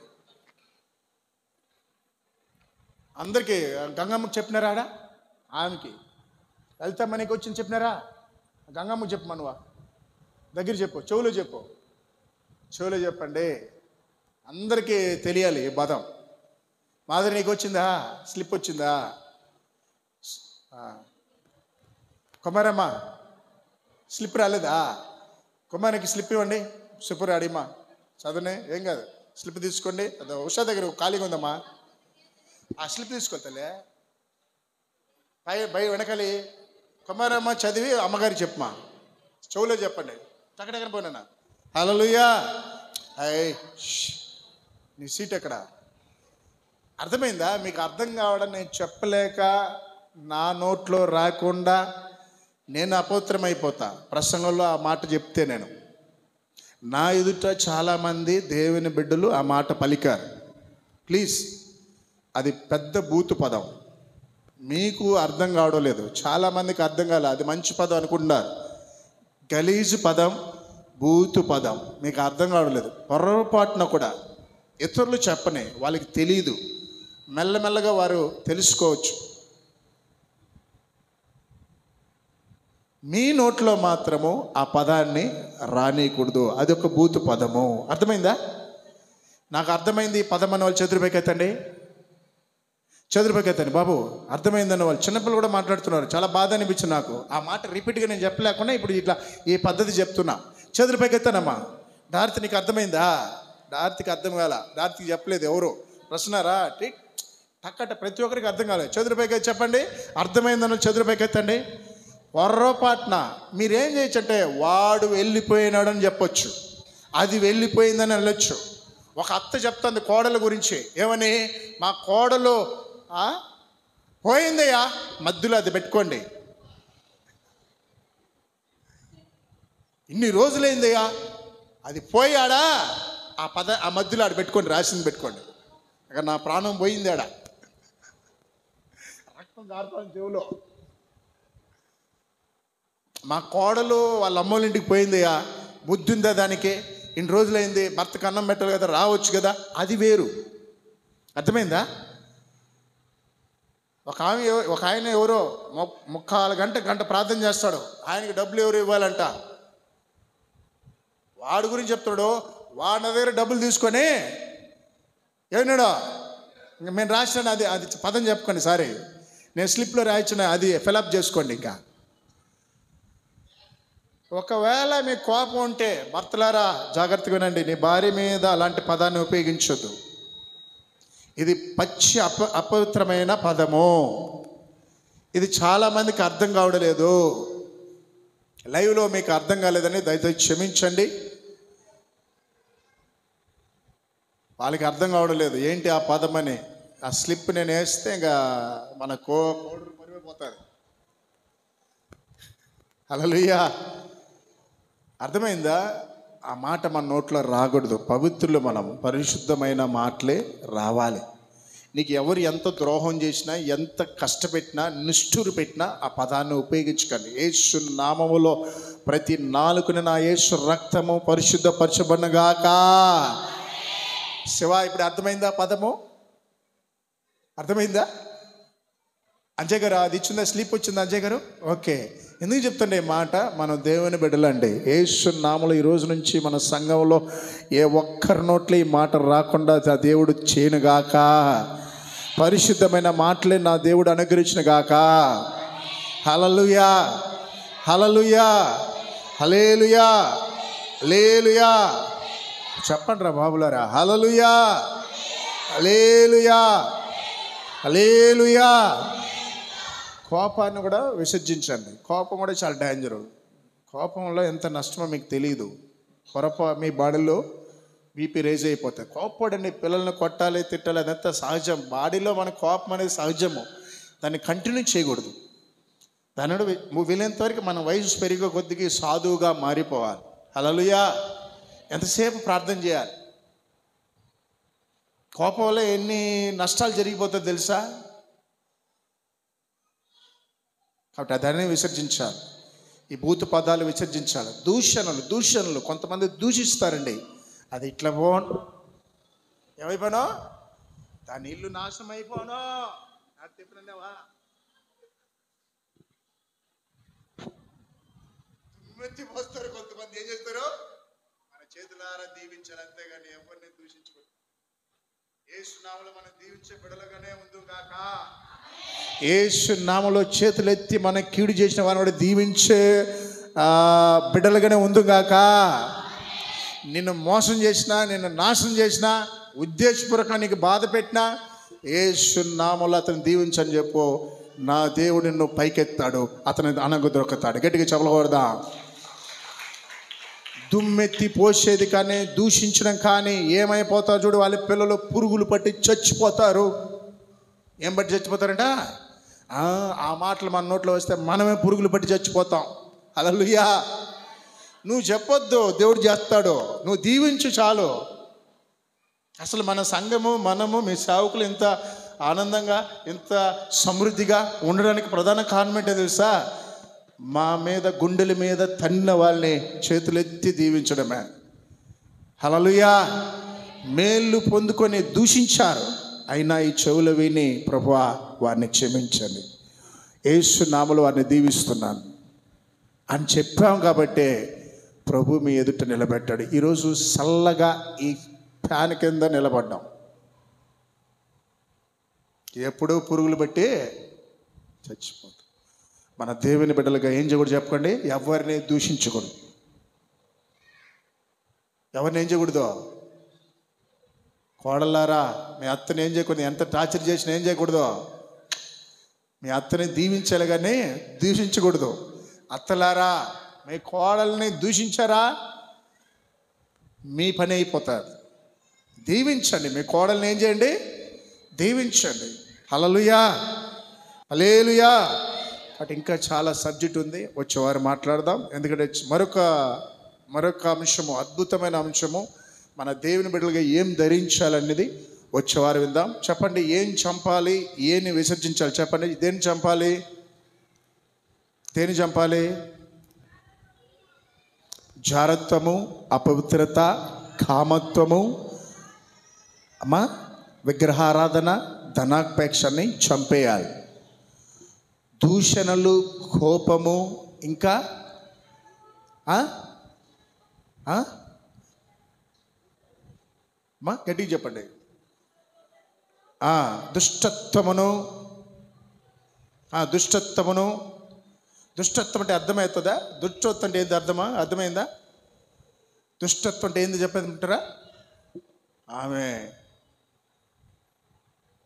అందరికీ గంగమ్మకి చెప్పినారా? ఆడ ఆమెకి లలితమ్మనికి వచ్చింది చెప్పినారా? గంగమ్మకి చెప్పు. మనవా దగ్గర చెప్పు, చెవులో చెప్పండి. అందరికీ తెలియాలి ఈ పదం. మాధురి నీకు వచ్చిందా? స్లిప్ వచ్చిందా? కుమారమ్మ స్లిప్ రాలేదా? కుమారికి స్లిప్ ఇవ్వండి. సూపర్ అడిమా చదువునే, ఏం కాదు. స్లిప్ తీసుకోండి. అది ఉషా దగ్గర ఖాళీగా ఉందమ్మా. ఆ స్లిప్ తీసుకోతలే బయ వెనకాలి. కుమారమ్మ చదివి అమ్మగారికి చెప్పమా, చెవులో చెప్పండి. టక్కడెక్కడ పోయినా. హల్లెలూయా. నీ సీట్ ఎక్కడ? అర్థమైందా? మీకు అర్థం కావడం నేను చెప్పలేక, నా నోట్లో రాకుండా నేను అపవిత్రమైపోతా ప్రసంగంలో ఆ మాట చెప్తే. నేను నా ఎదుట చాలామంది దేవుని బిడ్డలు ఆ మాట పలికారు. ప్లీజ్, అది పెద్ద బూతు పదం. మీకు అర్థం కావడం లేదు, చాలామందికి అర్థం కాలే. అది మంచి పదం అనుకుంటున్నారు. గలీజు పదం, బూతు పదం. మీకు అర్థం కావడం లేదు. పొరపాటున కూడా ఇతరులు చెప్పని, వాళ్ళకి తెలియదు. మెల్లమెల్లగా వారు తెలుసుకోవచ్చు. మీ నోట్లో మాత్రము ఆ పదాన్ని రానియకూడదు. అది ఒక బూతు పదము. అర్థమైందా? నాకు అర్థమైంది ఈ పదం అన్న వాళ్ళు చదురుపైకెత్తండి. బాబు అర్థమైందన్న వాళ్ళు. చిన్నపిల్లలు కూడా మాట్లాడుతున్నారు. చాలా బాధ అనిపించింది నాకు. ఆ మాట రిపీట్గా నేను చెప్పలేకుండా ఇప్పుడు ఇట్లా ఈ పద్ధతి చెప్తున్నా. చదురుపైకెత్తానమ్మా. డార్తి నీకు అర్థమైందా? డార్తికి అర్థం కాల. డార్తికి చెప్పలేదు ఎవరు. ప్రశ్నారా టక్కట ప్రతి ఒక్కరికి అర్థం కాలేదు. చదురుపైకి చెప్పండి. అర్థమైందన్న చదురుపైకెత్తండి. పొర్రపాటున మీరేం చేయొచ్చంటే, వాడు వెళ్ళిపోయినాడు అని చెప్పొచ్చు, అది వెళ్ళిపోయిందని వెళ్ళొచ్చు. ఒక అత్త చెప్తుంది కోడల గురించి, ఏమని? మా కోడలు పోయిందయ్యా. మధ్యలో అది పెట్టుకోండి. ఇన్ని రోజులైందయ్యా, అది పోయాడా? ఆ మధ్యలో ఆడ పెట్టుకోండి, రాసింది పెట్టుకోండి. అక్కడ నా ప్రాణం పోయింది, ఆడ రక్తం కారుతాను చెవులో. మా కోడలు వాళ్ళ అమ్మోళ్ళ ఇంటికి పోయిందయ్యా, బుద్ధి ఉందా దానికి? ఇన్ని రోజులైంది, భర్తకు అన్నం పెట్టాలి కదా, రావచ్చు కదా. అది వేరు. అర్థమైందా? ఒక ఆయన ఎవరో 3/4 గంట ప్రార్థన చేస్తాడు. ఆయనకి డబ్బులు ఎవరు ఇవ్వాలంట. వాడి గురించి చెప్తాడు. వాడి దగ్గర డబ్బులు తీసుకొని ఏమన్నాడో నేను రాసినాను. అది పదం చెప్పుకోండి. సారీ, నేను స్లిప్లో రాయించిన, అది ఫిలప్ చేసుకోండి. ఇంకా ఒకవేళ మీకు కోపం ఉంటే భర్తలారా జాగ్రత్తగా వినండి. నీ భార్య మీద అలాంటి పదాన్ని ఉపయోగించొద్దు. ఇది పచ్చి అపవిత్రమైన పదము. ఇది చాలామందికి అర్థం కావడలేదు. లైవ్లో మీకు అర్థం కాలేదని దయచేసి క్షమించండి. వాళ్ళకి అర్థం కావడం లేదు ఏంటి ఆ పదం అని. ఆ స్లిప్ నేను వేస్తే ఇంకా మన కోడు మరిగిపోతుంది. హల్లెలూయా. అర్థమైందా? ఆ మాట మన నోట్లో రాకూడదు. పవిత్రులు మనం, పరిశుద్ధమైన మాటలే రావాలి. నీకు ఎవరు ఎంత ద్రోహం చేసినా, ఎంత కష్టపెట్టినా, నిష్ఠూరు పెట్టినా ఆ పదాన్ని ఉపయోగించకండి. యేసు నామములో ప్రతి నాలుకని నా యేసు రక్తము పరిశుద్ధపరచబడునుగాక. శివ, ఇప్పుడు అర్థమైందా పదము? అర్థమైందా? అంజయ్ గారు అది ఇచ్చిందా? స్లీప్ వచ్చిందా అంజయ్ గారు? ఓకే. ఎందుకు చెప్తుండే మాట? మనం దేవుని బిడ్డలండి. యేసు నామములో ఈ రోజు నుంచి మన సంఘంలో ఏ ఒక్కరి నోట్లో ఈ మాట రాకుండా దేవుడు చేయనుగాక. పరిశుద్ధమైన మాటలే నా దేవుడు అనుగ్రహించిన గాక. హల్లెలూయా, హల్లెలూయా, హల్లెలూయా, హల్లెలూయా. చెప్పండి రా బాబులారా, హల్లెలూయా, హల్లెలూయా, హల్లెలూయా. కోపాన్ని కూడా విసర్జించండి. కోపం కూడా చాలా డేంజరు. కోపంలో ఎంత నష్టమో మీకు తెలియదు. మీ బాడీలో బీపీ రేజ్ అయిపోతాయి. కోపపడండి, పిల్లల్ని కొట్టాలి, తిట్టాలి, అదంతా సహజం. బాడీలో మన కోపం అనేది సహజము. దాన్ని కంటిన్యూ చేయకూడదు. దాని వీలైనంత వరకు మన వయసు పెరిగే కొద్దిగా సాధువుగా మారిపోవాలి. హల్లెలూయా. ఎంతసేపు ప్రార్థన చేయాలి. కోపం వల్ల ఎన్ని నష్టాలు జరిగిపోతుందో తెలుసా? కాబట్టి దాన్ని విసర్జించాలి. ఈ భూత పదాలు విసర్జించాలి. దూషణలు కొంతమంది దూషిస్తారండి. అది ఇట్లా ఏమైపోనో దాని ఇల్లు నాశనం అయిపోనో చెప్పినావా? పోస్తారు కొంతమంది. ఏం చేస్తారు? మన చేతులారా దీవించాలి, అంతేగాని ఎవరిని దూషించకూడదు. యేసు నామములో మనం దీవించే బిడ్డలుగానే ఉందు గాక. యేసు నామములో చేతులెత్తి మన కీడు చేసిన వారిని దీవించే బిడ్డలుగానే ఉందు గాక. నిన్ను మోసం చేసినా, నిన్ను నాశనం చేసినా, ఉద్దేశపూర్వకంగా నీకు బాధ పెట్టినా, యేసు నామములో అతను దీవించని చెప్పు. నా దేవుడు నిన్ను పైకెత్తాడు, అతని అనగు దొరుకుతాడు. గట్టిగా చెప్పకూడదా? దుమ్మెత్తి పోసేది కానీ, దూషించడం కానీ ఏమైపోతారు చూడు. వాళ్ళ పిల్లలు పురుగులు పట్టి చచ్చిపోతారు. ఏం బట్టి చచ్చిపోతారంట? ఆ మాటలు మన నోట్లో వస్తే మనమే పురుగులు పట్టి చచ్చిపోతాం. హల్లెలూయా. నువ్వు చెప్పొద్దు, దేవుడు చేస్తాడు. నువ్వు దీవించు చాలు. అసలు మన సంఘము, మనము, మీ సేవకులు ఇంత ఆనందంగా, ఇంత సమృద్ధిగా ఉండడానికి ప్రధాన కారణం ఏంటో తెలుసా? మా మీద, గుండెల మీద తన్న వాళ్ళని చేతులెత్తి దీవించడమే. హల్లెలూయా. మేళ్ళు పొందుకొని దూషించారు, అయినా ఈ చెవులు విని ప్రభువా వారిని క్షమించండి, యేసు నామములో వారిని దీవిస్తున్నాను అని చెప్పాం. కాబట్టే ప్రభు మీ ఎదుట నిలబెట్టాడు. ఈరోజు చల్లగా ఈ ఫ్యాన్ కింద నిలబడ్డాం. ఎప్పుడూ పురుగులు బట్టి చచ్చిపోతాం. మన దేవుని బిడ్డలుగా ఏం చేయకూడదు చెప్పండి? ఎవరిని దూషించకూడదు. ఎవరిని ఏం చేయకూడదు? కోడలారా, మీ అత్తని ఏం చేయకూడదు. ఎంత టార్చర్ చేసినా ఏం చేయకూడదు? మీ అత్తని దీవించాలి కానీ దూషించకూడదు. అత్తలారా, మీ కోడల్ని దూషించారా, మీ పని అయిపోతారు. దీవించండి. మీ కోడల్ని ఏం చేయండి? దీవించండి. హల్లెలూయా, హల్లెలూయా. అటు ఇంకా చాలా సబ్జెక్ట్ ఉంది, వచ్చేవారు మాట్లాడదాం. ఎందుకంటే మరొక అంశము, అద్భుతమైన అంశము, మన దేవుని బిడ్డలుగా ఏం ధరించాలనేది వచ్చేవారు విందాం. చెప్పండి, ఏం చంపాలి, ఏని విసర్జించాలి? చెప్పండి, దేన్ని చంపాలి, దేని చంపాలి? జారత్వము, అపవిత్రత, కామత్వము, విగ్రహారాధన, ధనాపేక్షని చంపేయాలి. దూషణలు, కోపము, ఇంకా గట్టిగా చెప్పండి. దుష్టత్వమును దుష్టత్వం అంటే అర్థమవుతుందా? దుష్టత్వం అంటే ఏంది అర్థమైందా? దుష్టత్వం అంటే ఏంది చెప్పేమంటారా? ఆమె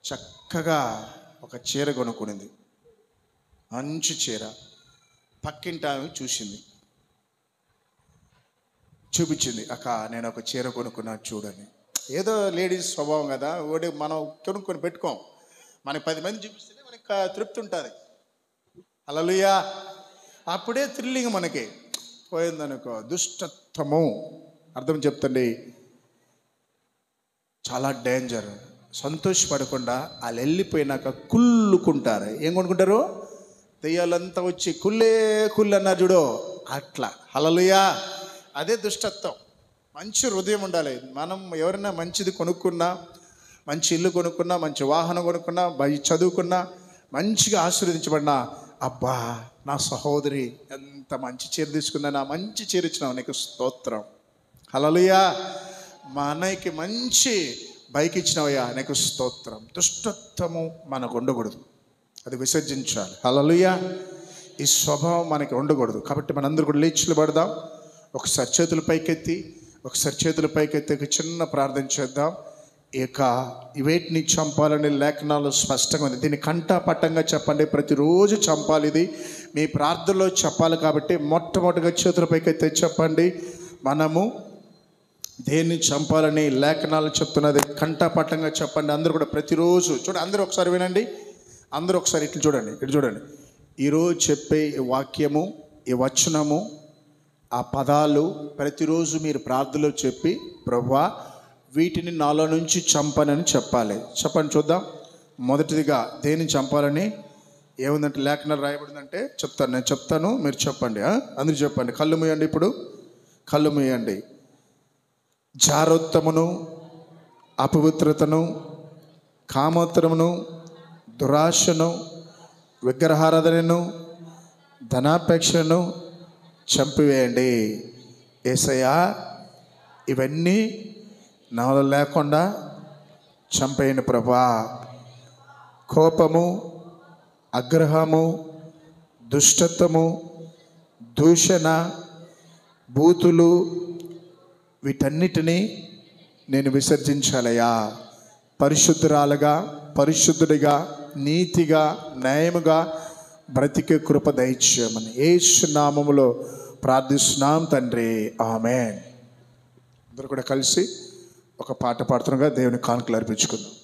చక్కగా ఒక చీర కొనుక్కునింది, మంచి చీర. పక్కింటి ఆమె చూపించింది, అక్క నేను ఒక చీర కొనుక్కున్నాను చూడని. ఏదో లేడీస్ స్వభావం కదా, మనం కొనుక్కొని పెట్టుకోం. మనకి 10 మంది చూపిస్తేనే మనకి తృప్తి ఉంటుంది. హల్లెలూయా. అప్పుడే థ్రిల్లింగ్ మనకి పోయిందనుకో. దుష్టత్వము అర్థం చెప్తండి, చాలా డేంజర్. సంతోషపడకుండా వాళ్ళు వెళ్ళిపోయినాక కుళ్ళుకుంటారు. ఏం కొనుక్కుంటారు? దెయ్యాలంతా వచ్చి కుళ్ళు అన్నారు చూడు, అట్లా. హల్లెలూయా. అదే దుష్టత్వం. మంచి హృదయం ఉండాలి. మనం ఎవరైనా మంచిది కొనుక్కున్నా, మంచి ఇల్లు కొనుక్కున్నా, మంచి వాహనం కొనుక్కున్నా, చదువుకున్నా, మంచిగా ఆశీర్వదించబడినా, అబ్బా నా సహోదరి ఎంత మంచి చీర తీసుకున్నా, నా మంచి చీర ఇచ్చినావు, నీకు స్తోత్రం. హల్లెలూయా. మా అన్నయ్యకి మంచి బైక్ ఇచ్చినవయ్యా నీకు స్తోత్రం. దుష్టత్వము మనకు ఉండకూడదు, అది విసర్జించాలి. హల్లెలూయా. ఈ స్వభావం మనకి ఉండకూడదు. కాబట్టి మనందరూ కూడా లేచి నిలబడదాం. ఒకసారి చేతులు పైకెత్తి ఒక చిన్న ప్రార్థన చేద్దాం. ఇక ఇవేటిని చంపాలని లేఖనాలు స్పష్టంగా ఉంది. దీన్ని కంఠపట్టంగా చెప్పండి. ప్రతిరోజు చంపాలి. ఇది మీ ప్రార్థనలో చెప్పాలి. కాబట్టి మొట్టమొదటిగా చేతుల పైకెత్తి చెప్పండి. మనము దేన్ని చంపాలని లేఖనాలు చెప్తున్నది కంఠపట్టంగా చెప్పండి. అందరూ కూడా ప్రతిరోజు చూడండి. అందరూ ఒకసారి వినండి. అందరూ ఒకసారి ఇటు చూడండి. ఈరోజు చెప్పే ఈ వాక్యము, ఈ వచనము, ఆ పదాలు ప్రతిరోజు మీరు ప్రార్థనలో చెప్పి ప్రభువా వీటిని నాలో నుంచి చంపనని చెప్పాలి. చెప్పండి చూద్దాం. మొదటిదిగా దేన్ని చంపాలని ఏముందంటే లేఖనాలు రాయబడిందంటే నేను చెప్తాను, మీరు చెప్పండి. అందరూ చెప్పండి. కళ్ళు మూయండి. ఇప్పుడు కళ్ళు మూయండి. జారోత్తమును, అపవిత్రతను, కామోత్తరమును, దురాశను, విగ్రహారాధనను, ధనాపేక్షను చంపివేయండి. యేసయ్యా ఇవన్నీ నాలో లేకుండా చంపేయండి ప్రభువా. కోపము, అగ్రహము, దుష్టత్వము, దూషణ, బూతులు, వీటన్నిటినీ నేను విసర్జించాలయ్యా. పరిశుద్ధురాలుగా, పరిశుద్ధుడిగా, నీతిగా, న్యాయముగా బ్రతికే కృప దయచేయమని యేసు నామములో ప్రార్థిస్తున్నాం తండ్రి. ఆమేన్. అందరూ కూడా కలిసి ఒక పాట పాడుతున్నగా దేవుని కానుకలు అర్పించుకుందాం.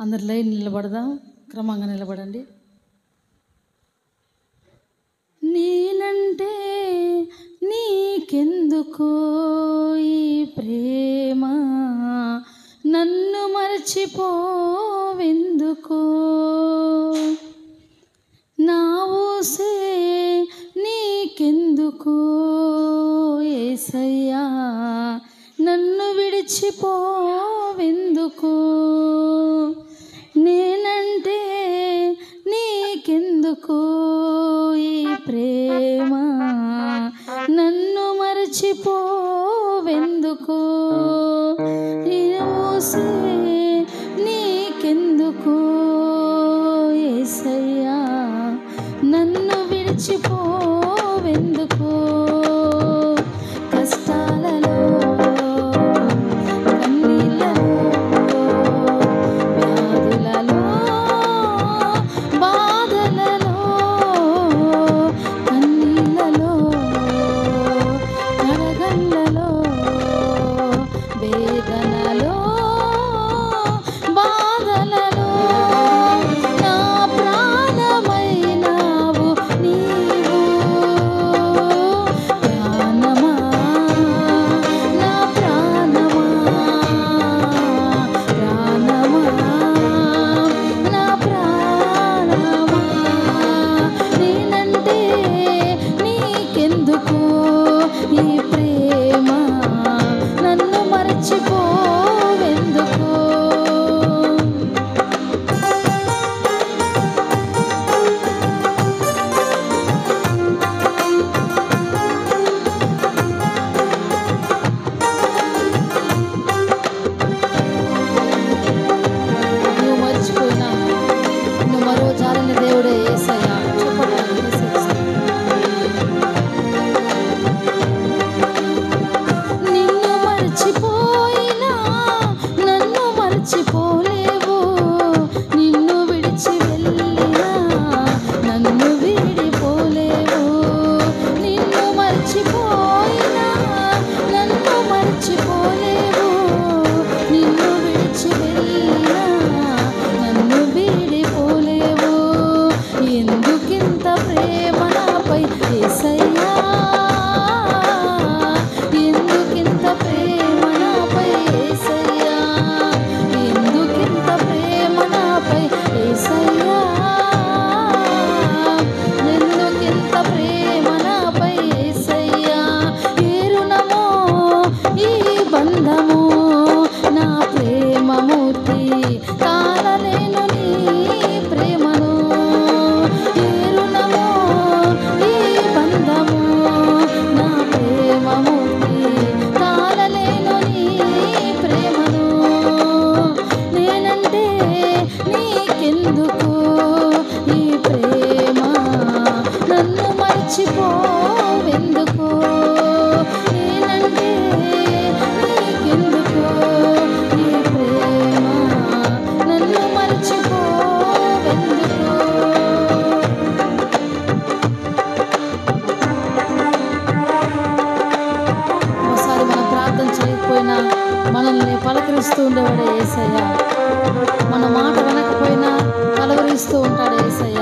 అందరు లైన్ నిలబడదాం. క్రమంగా నిలబడండి. నేనంటే నీకెందుకో ఈ ప్రేమ, నన్ను మరచిపోవెందుకో, నా ఊసే నీకెందుకో యేసయ్యా, నన్ను విడిచిపోవెందుకో, నేనంటే నీకెందుకో ఈ ప్రేమ, నన్ను మరచిపోవెందుకో, ఊసే నీకెందుకో యేసయ్యా, నన్ను విడిచిపోవెందుకో, కష్టాలలో మర్చిపోవెందుకు, నేనంటే నీకెందుకు ఈ ప్రేమ, నన్ను మర్చిపోవెందుకు. ఒకసారి మనం ప్రార్థన చేయకపోయినా మనల్ని పలకరిస్తూ ఉండేవాడే యేసయ్య. మన మాట వినకపోయినా కలవరిస్తూ ఉంటాడు యేసయ్య.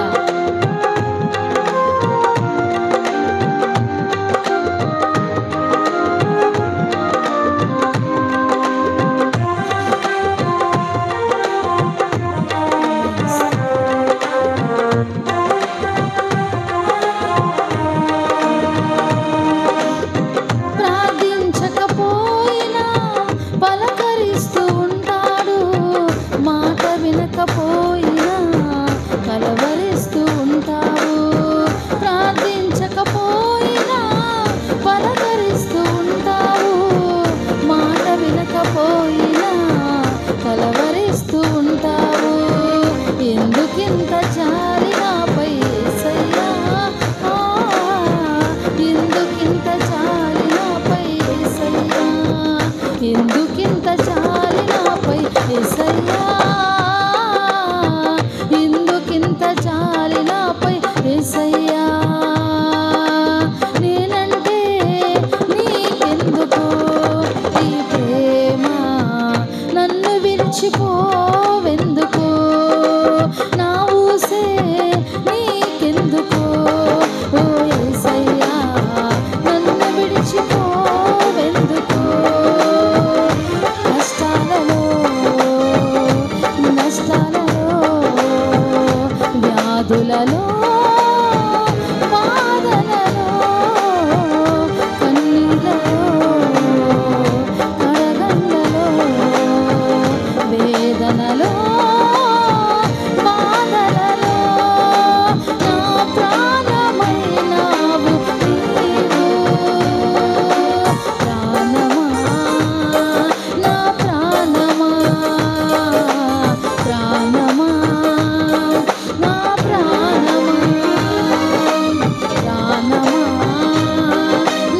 ప్రార్థించకపోయినా పలకరిస్తూ ఉంటాడు, మాట వినకపోయినా కలవరిస్తూ ఉంటావు. ప్రార్థించకపోయినా పలకరిస్తూ ఉంటావు, మాట వినకపోయినా కలవరిస్తూ ఉంటావు. ఎందుకింత జాలి నాపై యేసయ్యా, ఎందుకింత జాలి నాపై యేసయ్యా, ఎందుకింత జాలి నాపై యేసయ్యా, ఎందుకింత జాలి నాపై యేసయ్యా. నేనంటే నీకెందుకు ఈ ప్రేమ, నన్ను విడిచిపోవెందుకు, నా ఊసే నీకెందుకు ఓ యేసయ్యా, నన్ను విడిచిపోవెందుకు. నష్టాలలో వ్యాధులలో బాధలలో కన్నీళ్ళలో కడగండ్లలో వేదనలో బాధలలో నా ప్రాణమైనావు నీవు. ప్రాణమా నా ప్రాణమా, ప్రాణమా నా ప్రాణమా, ప్రాణమా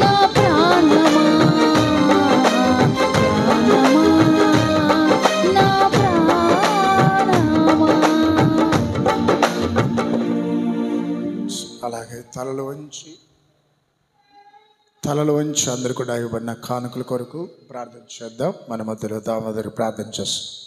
నా ప్రాణమా, ప్రాణమా నా ప్రాణమా. అలాగే తలలు వంచి అందరు కూడా ఇవ్వబడిన కానుకల కొరకు ప్రార్థన చేద్దాం. మన మధ్యలో దామోదరు ప్రార్థన చేస్తాం.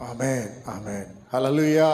ఆమేన్, ఆమేన్, హల్లెలూయా.